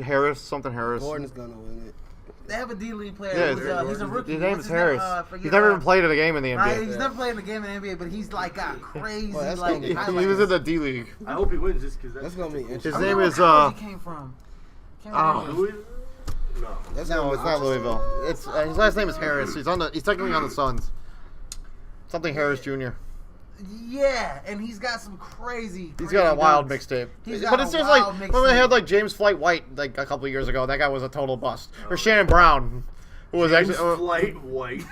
Harris, something Harris. Gordon's gonna win it. They have a D-League player. Yeah, He's a rookie. His name What's is his name? Harris. I forget, He's never even played in a game in the Right, NBA. he's never played in a game in the NBA, but he's like got crazy Well, that's like. gonna be- He highlights. was in the D League. I hope he wins just because That's gonna be His interesting. name Where is college he came from. Can't oh. remember. Who is No. That's No, it's not Louisville. It's his last name is Harris. He's technically on the Suns. Something Harris Jr. Yeah, and he's got some crazy. He's got a wild dunks. mixtape. But it's just like when they had like James Flight White like a couple of years ago. That guy was a total bust. Or Shannon Brown, who was James actually Flight White.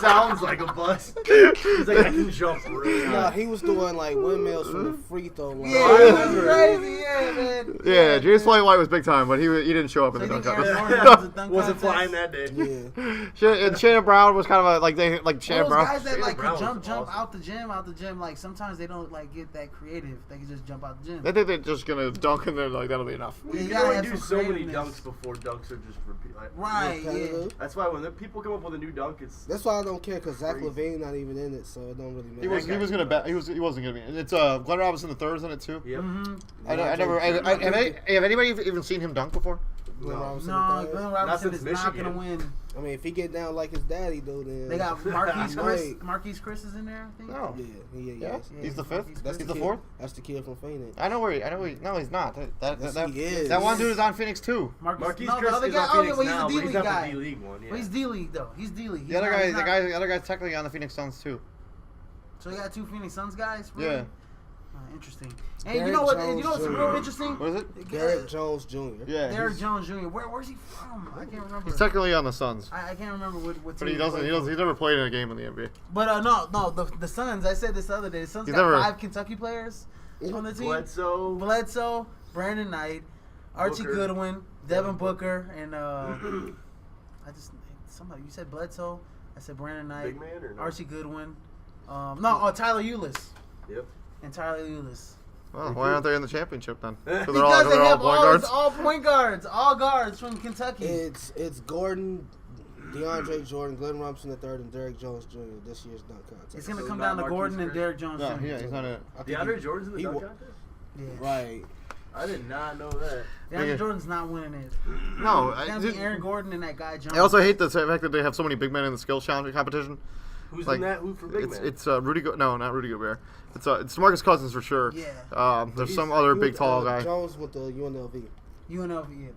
Sounds like a bust. He's like, I can jump really high. No, he was doing like windmills from the free throw line. Yeah, he was crazy. Yeah, man. Yeah, James Flight White was big time, but he didn't show up in the dunk contest. Wasn't flying that day. Yeah. And Shannon Brown was kind of a, Shannon Those Brown. guys that like Brown could was jump awesome. out the gym. Like sometimes they don't like get that creative. They can just jump out the gym. They think they're just gonna dunk and they're like that'll be enough. You You can gotta only have do some so many creativeness. dunks before dunks are just repeat. Like, Right. Yeah. That's why when the people come up with a new dunk, it's That's why I don't care because Zach Crazy. LaVine not even in it, so it don't really matter. He wasn't gonna be. It's Glenn Robinson the third's in it too. yep. Have anybody even seen him dunk before? Glenn Robinson No, the Glenn third. Robinson since is not gonna Michigan. win. I mean, if he get down like his daddy do, then They got Marquise Chris. Right. Marquise Chris is in there. I think. No. Yeah. Yeah? Yeah, He's the fifth? That's He's the the kid. fourth? That's the kid from Phoenix. I know where he no, he's not. He is. That one dude is on Phoenix too. Marquise no, Chris the other is guy. on Oh yeah, Phoenix well he's now, a but D he's League not guy. the D-League one. Yeah. Well, he's D League though. He's D League. The other guy's technically on the Phoenix Suns too. So you got two Phoenix Suns guys. Really? Yeah. Interesting. And Derrick you know what? Jones You know what's Jr. real interesting? What is it? Derrick Jones Jr. Yeah. Derrick Jones Jr. Where's he from? I can't remember. He's technically on the Suns. I can't remember what But team he doesn't. He's never played in a game in the NBA. But no, the Suns. I said this the other day. The Suns He's got never- 5 Kentucky players on the team. Bledsoe. Brandon Knight, Archie Booker. Goodwin, Devin Booker, and somebody. You said Bledsoe. I said Brandon Knight, Big man or no? Archie Goodwin. Tyler Ulis. Yep. And Tyler Ulis. Well, why aren't they in the championship then? Because they have all point guards, all guards from Kentucky. It's Gordon, DeAndre Jordan, Glenn Robinson III, and Derrick Jones Jr. this year's dunk contest. It's gonna So come not down to Marquise Gordon and Chris? Derrick Jones. No, Jr. yeah, he's not in it. I think DeAndre Jordan's in the he dunk wa- contest? Yeah. Right. I did not know that. DeAndre Jordan's not winning it. No, It's gonna be Aaron Gordon and that guy Jones. I also hate the fact that they have so many big men in the skill challenge competition. Who's Like, in that? Who for big man? It's Rudy. No, not Rudy Gobert. It's DeMarcus Cousins for sure. Yeah. There's some other big tall guy. Jones with the UNLV. UNLV.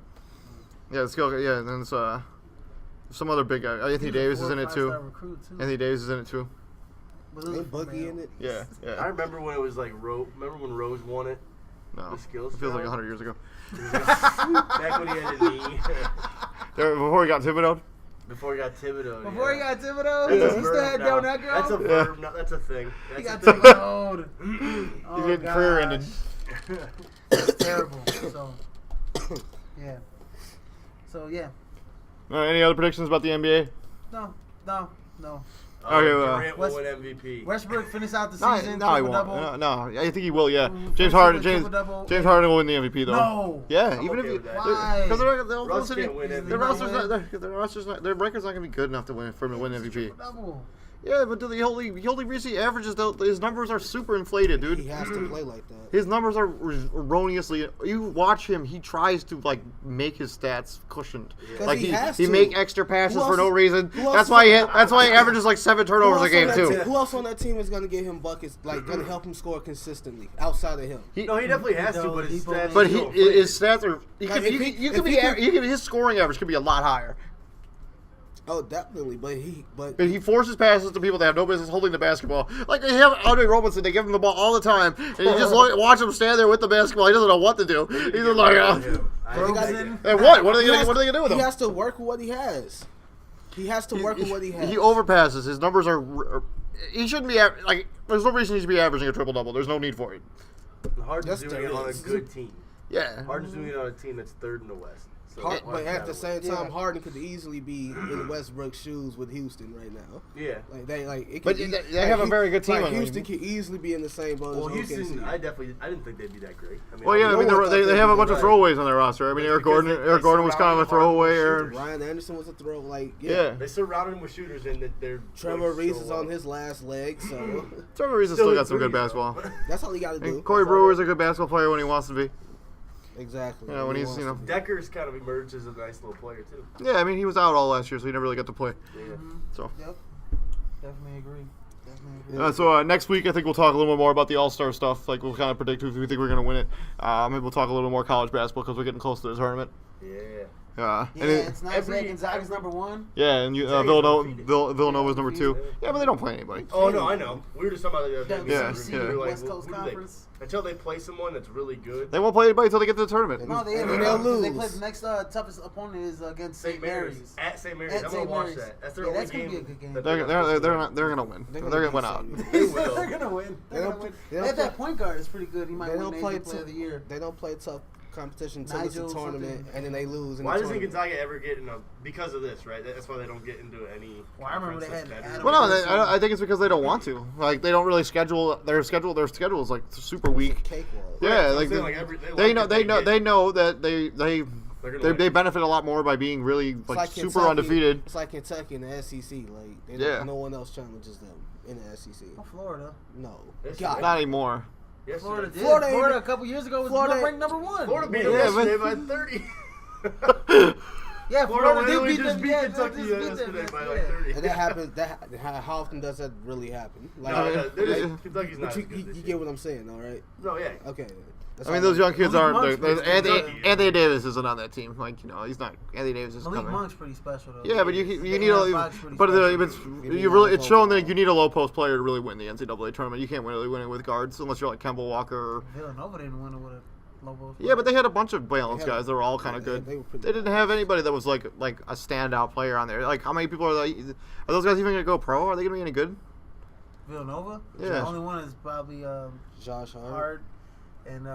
Yeah, skill. Yeah, and then it's some other big guy. Anthony Davis is in it too. Anthony Davis is in it too. Ain't Boogie in it? Yeah, I yeah. remember when it was like Remember when Rose won it? No, The skills it feels like challenge? 100 years ago. Back when he had a knee. Before he got Thibodeau. Before he got Thibodeau. Before he got Thibodeau, That's he a still verb had now. Del Negro. That's a verb. No, that's a thing. He That's got a thing. Thibodeau. Oh, He's getting career ended. It's terrible. So, yeah. So, yeah. Any other predictions about the NBA? No. Okay, Durant will West- win MVP. Westbrook finish out the No, season. no, he triple-double. won't. No, I think he will. Yeah, Mm, James first Harden. ever James triple-double. Harden will win the MVP though. No. Yeah, I'm even okay if with that. Why? because Russ can't win MVP. their roster's not their record's not gonna be good enough to win for him to win MVP. Triple-double. Yeah, but he only recently averages though. His numbers are super inflated, He dude. has to play like that. His numbers are erroneously. You watch him; he tries to like make his stats cushioned. 'Cause Like he has he to. make extra passes Who for no else- reason. who else That's is- why he averages like 7 turnovers a game too. Who else on that team is going to get him buckets, like going to help him score consistently outside of him? No, he definitely has to, but his stats. But still his stats are. Like, if His scoring average could be a lot higher. Oh, definitely. But But he forces passes to people that have no business holding the basketball. Like they have Andre Robertson, they give him the ball all the time, and you just watch him stand there with the basketball. He doesn't know what to do. He's just like, Frozen. and what? What are they gonna do with him? he has to work with what he has. He has to work with what he has. He overpasses. His numbers are. He shouldn't be like. There's no reason he should be averaging a triple double. There's no need for it. Harden's Yes, doing it there on a is. good team. Yeah. Harden's doing it on a team that's third in the West. So But at the same time, Yeah. Harden could easily be in Westbrook's shoes with Houston right now. Yeah. But they have a very good team Like on Houston them. could easily be in the same boat Well, as Houston, OKC. I didn't think they'd be that great. I mean, Well, yeah. I mean, no one thought they have a bunch of right. throwaways on their roster. I mean, Eric Gordon was kind of a throwaway. Ryan Anderson was a throw. Yeah. They surrounded him with shooters, and they're Trevor playing Reese so is well. on his last leg, so Trevor Reese has Still still in got some good threes, basketball. though. that's all he got to do. And Corey Brewer's a good basketball player when he wants to be. Exactly. You know, when He he's, wants you know. to be. Decker's kind of emerged as a nice little player too. Yeah, I mean, he was out all last year, so he never really got to play. Yeah. So. Yep. Definitely agree. So next week, I think we'll talk a little bit more about the All-Star stuff. Like, we'll kind of predict who we think we're going to win it. Maybe we'll talk a little more college basketball because we're getting close to the tournament. Yeah. Yeah, it's nice. Gonzaga's number 1. Yeah, and Villanova's number 2. Yeah, but they don't play anybody. Oh no, I know. We were just talking about the WCC, West Coast Conference. Until they play someone that's really good, they won't play anybody until they get to the tournament. No, they'll lose. They play the next toughest opponent is against St. Mary's. At St. Mary's, I'm gonna watch that. That's their only game. Be a good game. They're gonna win. They're gonna win out. They're gonna win. They have that point guard. It's pretty good. He might win Player of the Year. They don't play tough competition until it's a tournament, and then they lose. Why doesn't Gonzaga ever get because of this, right? That's why they don't get into any. Well, I remember they had. Well, no, I think it's because they don't want to. Like, they don't really schedule their schedule. Their schedule is like super weak. Yeah, like they know that they benefit a lot more by being really like super undefeated. It's like Kentucky in the SEC. Like, no one else challenges them in the SEC. Oh, Florida. No, not anymore. Yes, Florida did. Florida a couple years ago was ranked number 1. Florida beat them yesterday by 30. Yeah, Florida did beat them. Kentucky yesterday by like 30. And that happens. How often does that really happen? Like, Kentucky's not. You get what I'm saying, all right? No, yeah. Okay. I mean, those young kids aren't. Anthony Davis isn't on that team. Like, he's not. Anthony Davis is coming. Malik Monk's pretty special, though. Yeah, but you need it's shown that you need a low post player to really win the NCAA tournament. You can't really win it with guards unless you're like Kemba Walker. Villanova didn't win it with a low post. Yeah, but they had a bunch of balanced guys that were all kind of good. They didn't have anybody that was like a standout player on there. Like, how many people are those guys even going to go pro? Are they going to be any good? Villanova? Yeah. The only one is probably Josh Hart. And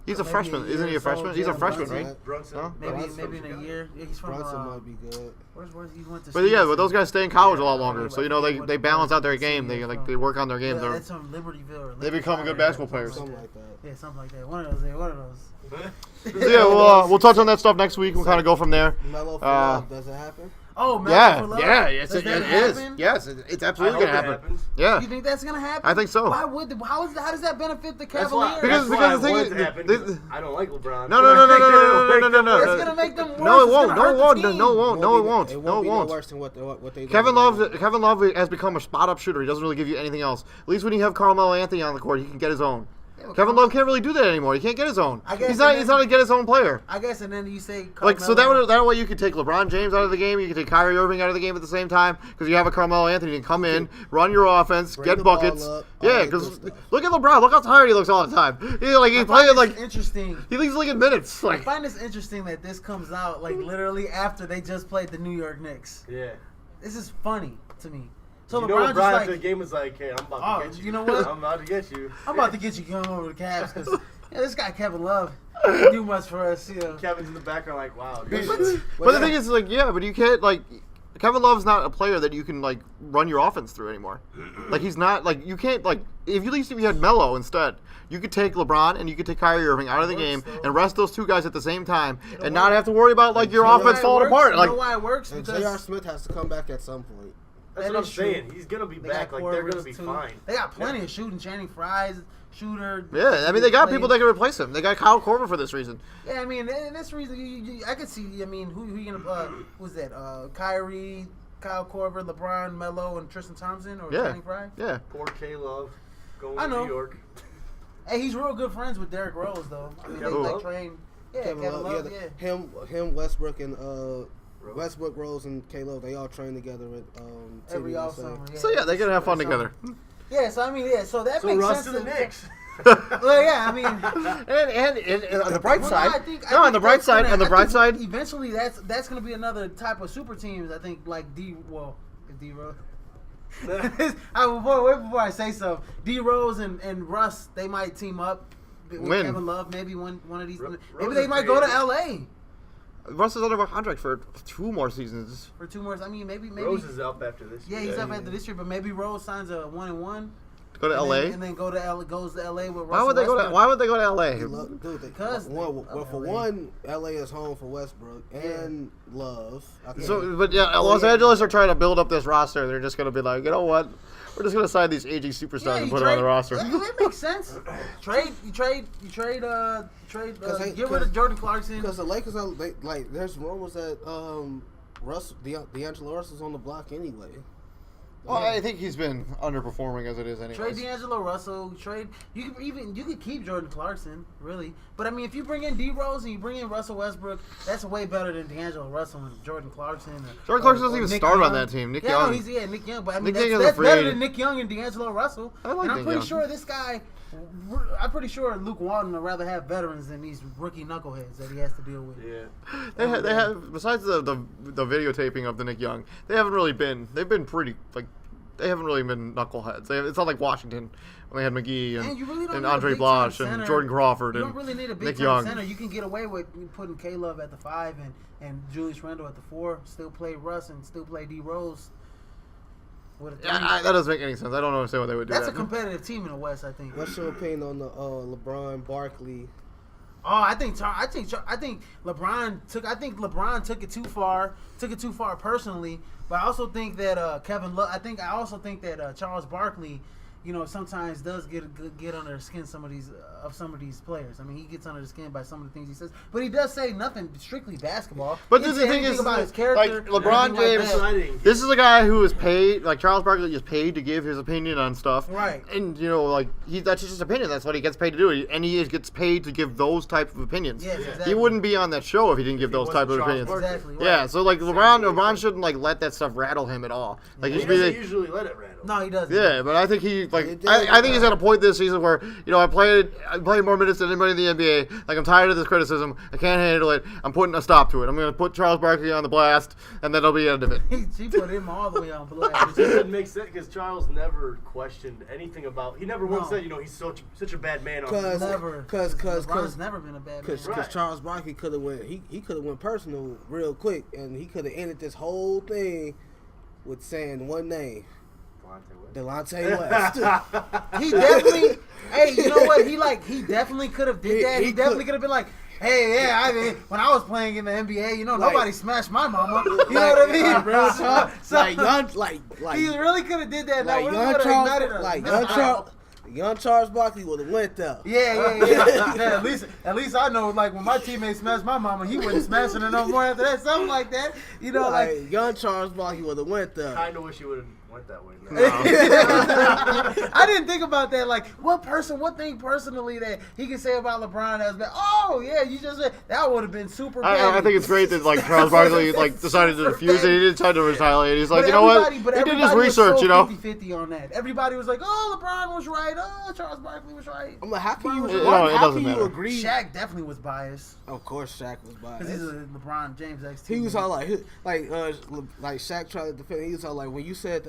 he's a freshman, isn't he? A freshman? He's a freshman, right? Brunson. Huh? Maybe in a year. Yeah, he's from. Brunson might be good. Where's he went to? But yeah, but those guys stay in college a lot longer, so they balance out their game. They work on their game. Yeah, that's from Libertyville. They become good basketball players. Something like that. Yeah, something like that. One of those. Yeah, we'll touch on that stuff next week. We'll kind of go from there. Mellow for love, does it happen? Oh, yes, it is. Yes, it's absolutely going to happen. Yeah. You think that's going to happen? I think so. How does that benefit the Cavaliers? Because the thing is, I don't like LeBron. No. It's going to make them worse. No, it won't. No, it won't. It won't be no worse than what they do. Kevin Love has become a spot-up shooter. He doesn't really give you anything else. At least when you have Carmelo Anthony on the court, he can get his own. Kevin Love can't really do that anymore. He can't get his own. He's not a get his own player. I guess, and then you say Carmelo. So that way you could take LeBron James out of the game. You could take Kyrie Irving out of the game at the same time because you have a Carmelo Anthony to come in, run your offense, get buckets. Yeah, because look at LeBron. Look how tired he looks all the time. He's playing like interesting. He leaves like in minutes. I find this interesting that this comes out like literally after they just played the New York Knicks. Yeah, this is funny to me. So LeBron after the game was like, "Hey, I'm about to get you. You know what? I'm about to get you. I'm about to get you going over the Cavs because this guy Kevin Love didn't do much for us." Kevin's in the background like, "Wow." But the thing is, like, but you can't Kevin Love's not a player that you can run your offense through anymore. He's not you can't if you had Melo instead, you could take LeBron and you could take Kyrie Irving out of the game and rest those two guys at the same time and not have to worry about your offense falling apart. You know why it works? Because J.R. Smith has to come back at some point. That's what I'm saying. He's gonna be back. They're gonna be fine. They got plenty of shooting. Channing Frye's shooter. Yeah, I mean they got people that can replace him. They got Kyle Korver for this reason. Yeah, I mean, and this reason I could see. I mean, who you gonna? Who's that? Kyrie, Kyle Korver, LeBron, Melo, and Tristan Thompson or Channing Frye. Yeah. Poor K Love going to New York. Hey, he's real good friends with Derrick Rose though. I mean, they train. Yeah, Kevin Love. Him, Westbrook, and Westbrook, Rose, and K-Love, they all train together at every all-summer. Yeah. So they're gonna have fun together. Yeah, so I mean, so that makes Russ sense. To the Knicks. Well, yeah, I mean, and on the bright side, on the bright side, eventually that's gonna be another type of super teams. I think D Rose. Before I say so, D Rose and Russ, they might team up with Kevin Love. Maybe one of these. Maybe they might go to LA. Russ is under contract for 2 more seasons. For 2 more, I mean, maybe Rose is up after this year. Yeah, he's up after this year, but maybe Rose signs a 1-1. Go to LA, and then goes to LA with Russell. Why would they go to LA? Because LA is home for Westbrook and Love. Los Angeles are trying to build up this roster. They're just going to be like, you know what? We're just going to sign these aging superstars and put them on the roster. That makes sense. Get rid of Jordan Clarkson. Because the Lakers are there's rumors that D'Angelo Russell's on the block anyway. Well, I think he's been underperforming as it is anyway. Trade D'Angelo Russell. You could keep Jordan Clarkson, really. But I mean, if you bring in D Rose and you bring in Russell Westbrook, that's way better than D'Angelo Russell and Jordan Clarkson. Jordan Clarkson doesn't even start on that team. Nick Young. Nick Young. But I mean, Nick that's better than Nick Young and D'Angelo Russell. I like and I'm Nick pretty Young. sure this guy. I'm pretty sure Luke Walton would rather have veterans than these rookie knuckleheads that he has to deal with. Yeah. They have besides the videotaping of the Nick Young, they haven't really been. They've been pretty they haven't really been knuckleheads. It's not like Washington when they had McGee and Andre Blanche and Jordan Crawford and Nick Young. You don't really need a big-time center. You can get away with putting K-Love at the 5 and Julius Randle at the 4. Still play Russ and still play D Rose. That doesn't make any sense. I don't understand why they would do that. That's a competitive team in the West, I think. What's your opinion on the LeBron Barkley? Oh, I think LeBron took it too far. Took it too far personally, but I also think that I also think that Charles Barkley, sometimes does get under the skin some of these players. I mean, he gets under the skin by some of the things he says, but he does say nothing strictly basketball. But the thing is, about his character, like LeBron James, this is a guy who is paid. Like Charles Barkley is paid to give his opinion on stuff, right? And that's just his opinion. That's what he gets paid to do, and he gets paid to give those type of opinions. Yes, exactly. He wouldn't be on that show if he didn't give those type of opinions. Exactly. Right. Yeah. So LeBron shouldn't let that stuff rattle him at all. Like he doesn't usually let it rattle. No, he doesn't. Yeah, but I think I think he's at a point this season where I played more minutes than anybody in the NBA. Like I'm tired of this criticism. I can't handle it. I'm putting a stop to it. I'm going to put Charles Barkley on the blast, and that'll be the end of it. He put him all the way on blast. It doesn't make sense because Charles never questioned anything about. He never once said, he's such a bad man. Because LeBron's never been a bad man. Because Charles Barkley could have went. He could have went personal real quick, and he could have ended this whole thing with saying one name. Delonte West. He definitely. Hey, you know what? He definitely could have did that. He definitely could have been like, hey, yeah, I mean, when I was playing in the NBA, nobody smashed my mama. You know what I mean? Real talk. He really could have did that. Young Charles Barkley would have went there. Yeah. At least I know. Like when my teammate smashed my mama, he wasn't smashing her no more after that. Something like that. Young Charles Barkley would have went there. I wish he would have went that way. No. I didn't think about that. Like, what thing personally that he could say about LeBron has been, oh, yeah, you just said, that would have been super bad. I think it's great that, Charles Barkley, decided to refuse it. He didn't try to retaliate. He's like, you know what? He did his research, 50-50 on that. Everybody was like, oh, LeBron was right. Oh, Charles Barkley was right. I'm like, how can you agree? Shaq definitely was biased. Of course Shaq was biased. Because he's a LeBron James ex-teammate. He was all like Shaq tried to defend. He was all like, when you said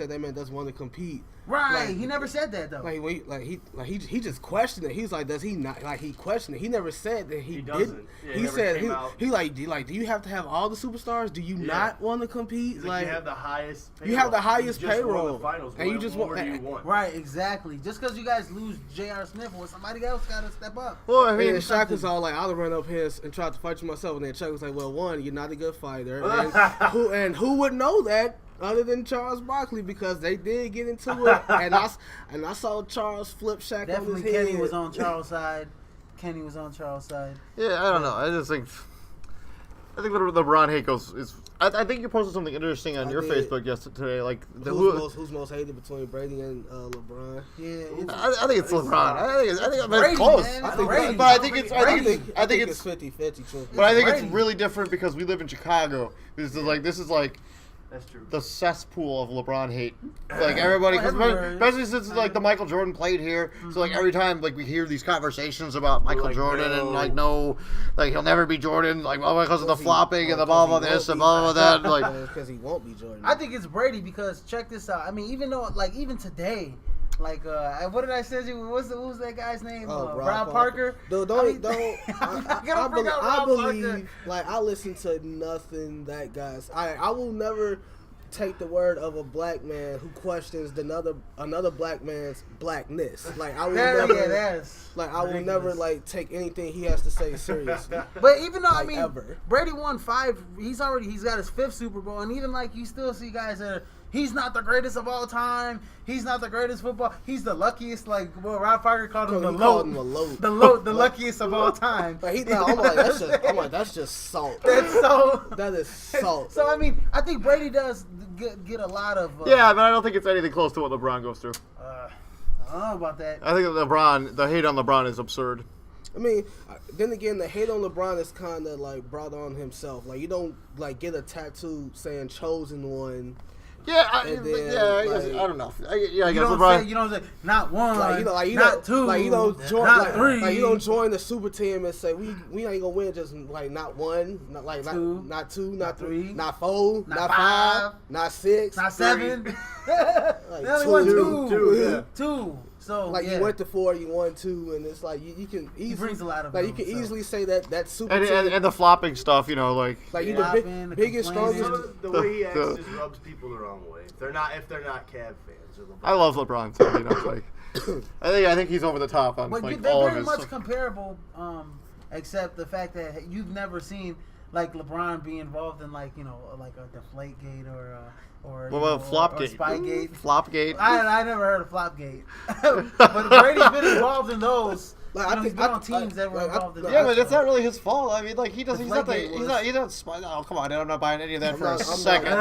that man doesn't want to compete. Right, he never said that though. He just questioned it. He's like, does he not? Like he questioned it. He never said that he didn't. Yeah, he said do you have to have all the superstars? Do you not want to compete? You have the highest. You have the highest payroll, and you just want. Right, exactly. Just because you guys lose J.R. Smith, or somebody else got to step up. Well, I mean, Shaq was all like, I'll run up here and try to fight you myself, and then Chuck was like, well, one, you're not a good fighter, and who would know that? Other than Charles Barkley, because they did get into it, and I saw Charles flip Shaq Definitely on his head. Kenny was on Charles' side. Yeah, I don't know. I think the LeBron hate is. I think you posted something interesting on your Facebook yesterday. Who's most hated between Brady and LeBron? Yeah, I think it's LeBron. I think Brady, it's close. Man, I think it's 50-50. But I think it's really different because we live in Chicago. This is like. That's true. The cesspool of LeBron hate. Everybody, especially since the Michael Jordan played here. So every time we hear these conversations about Michael Jordan and he'll never be Jordan, because of the flopping and the blah blah this and blah blah that. Because he won't be Jordan. I think it's Brady because check this out. I mean, even though even today. What did I say? What was that guy's name? Rob Parker. I believe. I listen to nothing that guy's. I will never take the word of a black man who questions another black man's blackness. I will never. I will never take anything he has to say seriously. But even though ever. Brady won 5, he's got his 5th Super Bowl, and even you still see guys that are. He's not the greatest of all time. He's not the greatest football. He's the luckiest. Rob Parker called him the load. The luckiest of all time. I'm like, that's just salt. That's salt. That is salt. So I mean, I think Brady does get a lot of. Yeah, but I don't think it's anything close to what LeBron goes through. I don't know about that. I think the hate on LeBron is absurd. I mean, then again, the hate on LeBron is kind of like brought on himself. Like you don't like get a tattoo saying "chosen one." Yeah, I don't know. I guess LeBron. You don't say not one, not two, join, not three. Like you don't join the super team and say we ain't gonna win just like not one, not two, not three, not four, not five, not six, not seven. Like two. So like you went to 4, you won 2, and it's like you can easily brings a lot of you can easily say that super team and the flopping stuff, you know, like you the biggest strongest. The way he acts just rubs people the wrong way. If they're not Cavs fans or LeBron. I love LeBron, so you know, like I think he's over the top on but like they're all very of his. much comparable, except the fact that you've never seen like LeBron be involved in like like a Deflategate or what about Flopgate? Spygate. Flopgate. I never heard of Flopgate, but Brady's been involved in those. He's been on teams that were involved in those. Yeah, but it's not really his fault. I mean, like he doesn't. He's not. Oh, come on! I'm not buying any of that for a second.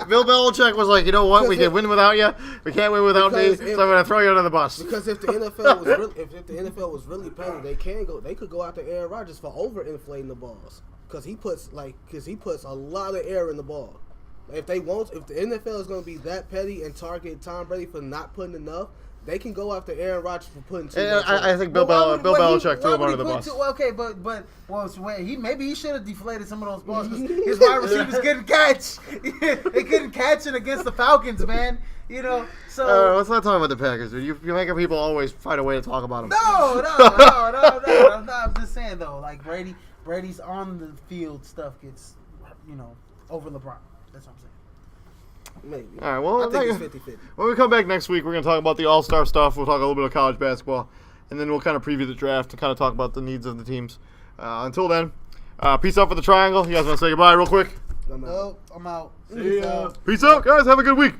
Bill Belichick was like, you know what? We can win without you. We can't win without me. So I'm gonna throw you under the bus. Because if the NFL was really petty, they could go after Aaron Rodgers for overinflating the balls. Because he puts a lot of air in the ball. If the NFL is going to be that petty and target Tom Brady for not putting enough, they can go after Aaron Rodgers for putting too much. I think Bill Belichick threw him under the bus. Maybe he should have deflated some of those balls because his wide receivers couldn't catch. They couldn't catch it against the Falcons, man. So let's not talk about the Packers, dude. You're making people always find a way to talk about them. No. I'm just saying though, like Brady's on the field stuff gets, over LeBron. That's what I'm saying. Maybe. All right, well, I think it's 50-50. When we come back next week, we're going to talk about the All-Star stuff. We'll talk a little bit of college basketball, and then we'll kind of preview the draft and kind of talk about the needs of the teams. Until then, peace out for the Triangle. You guys want to say goodbye real quick? I'm out. I'm out. See ya. Peace out, guys. Have a good week.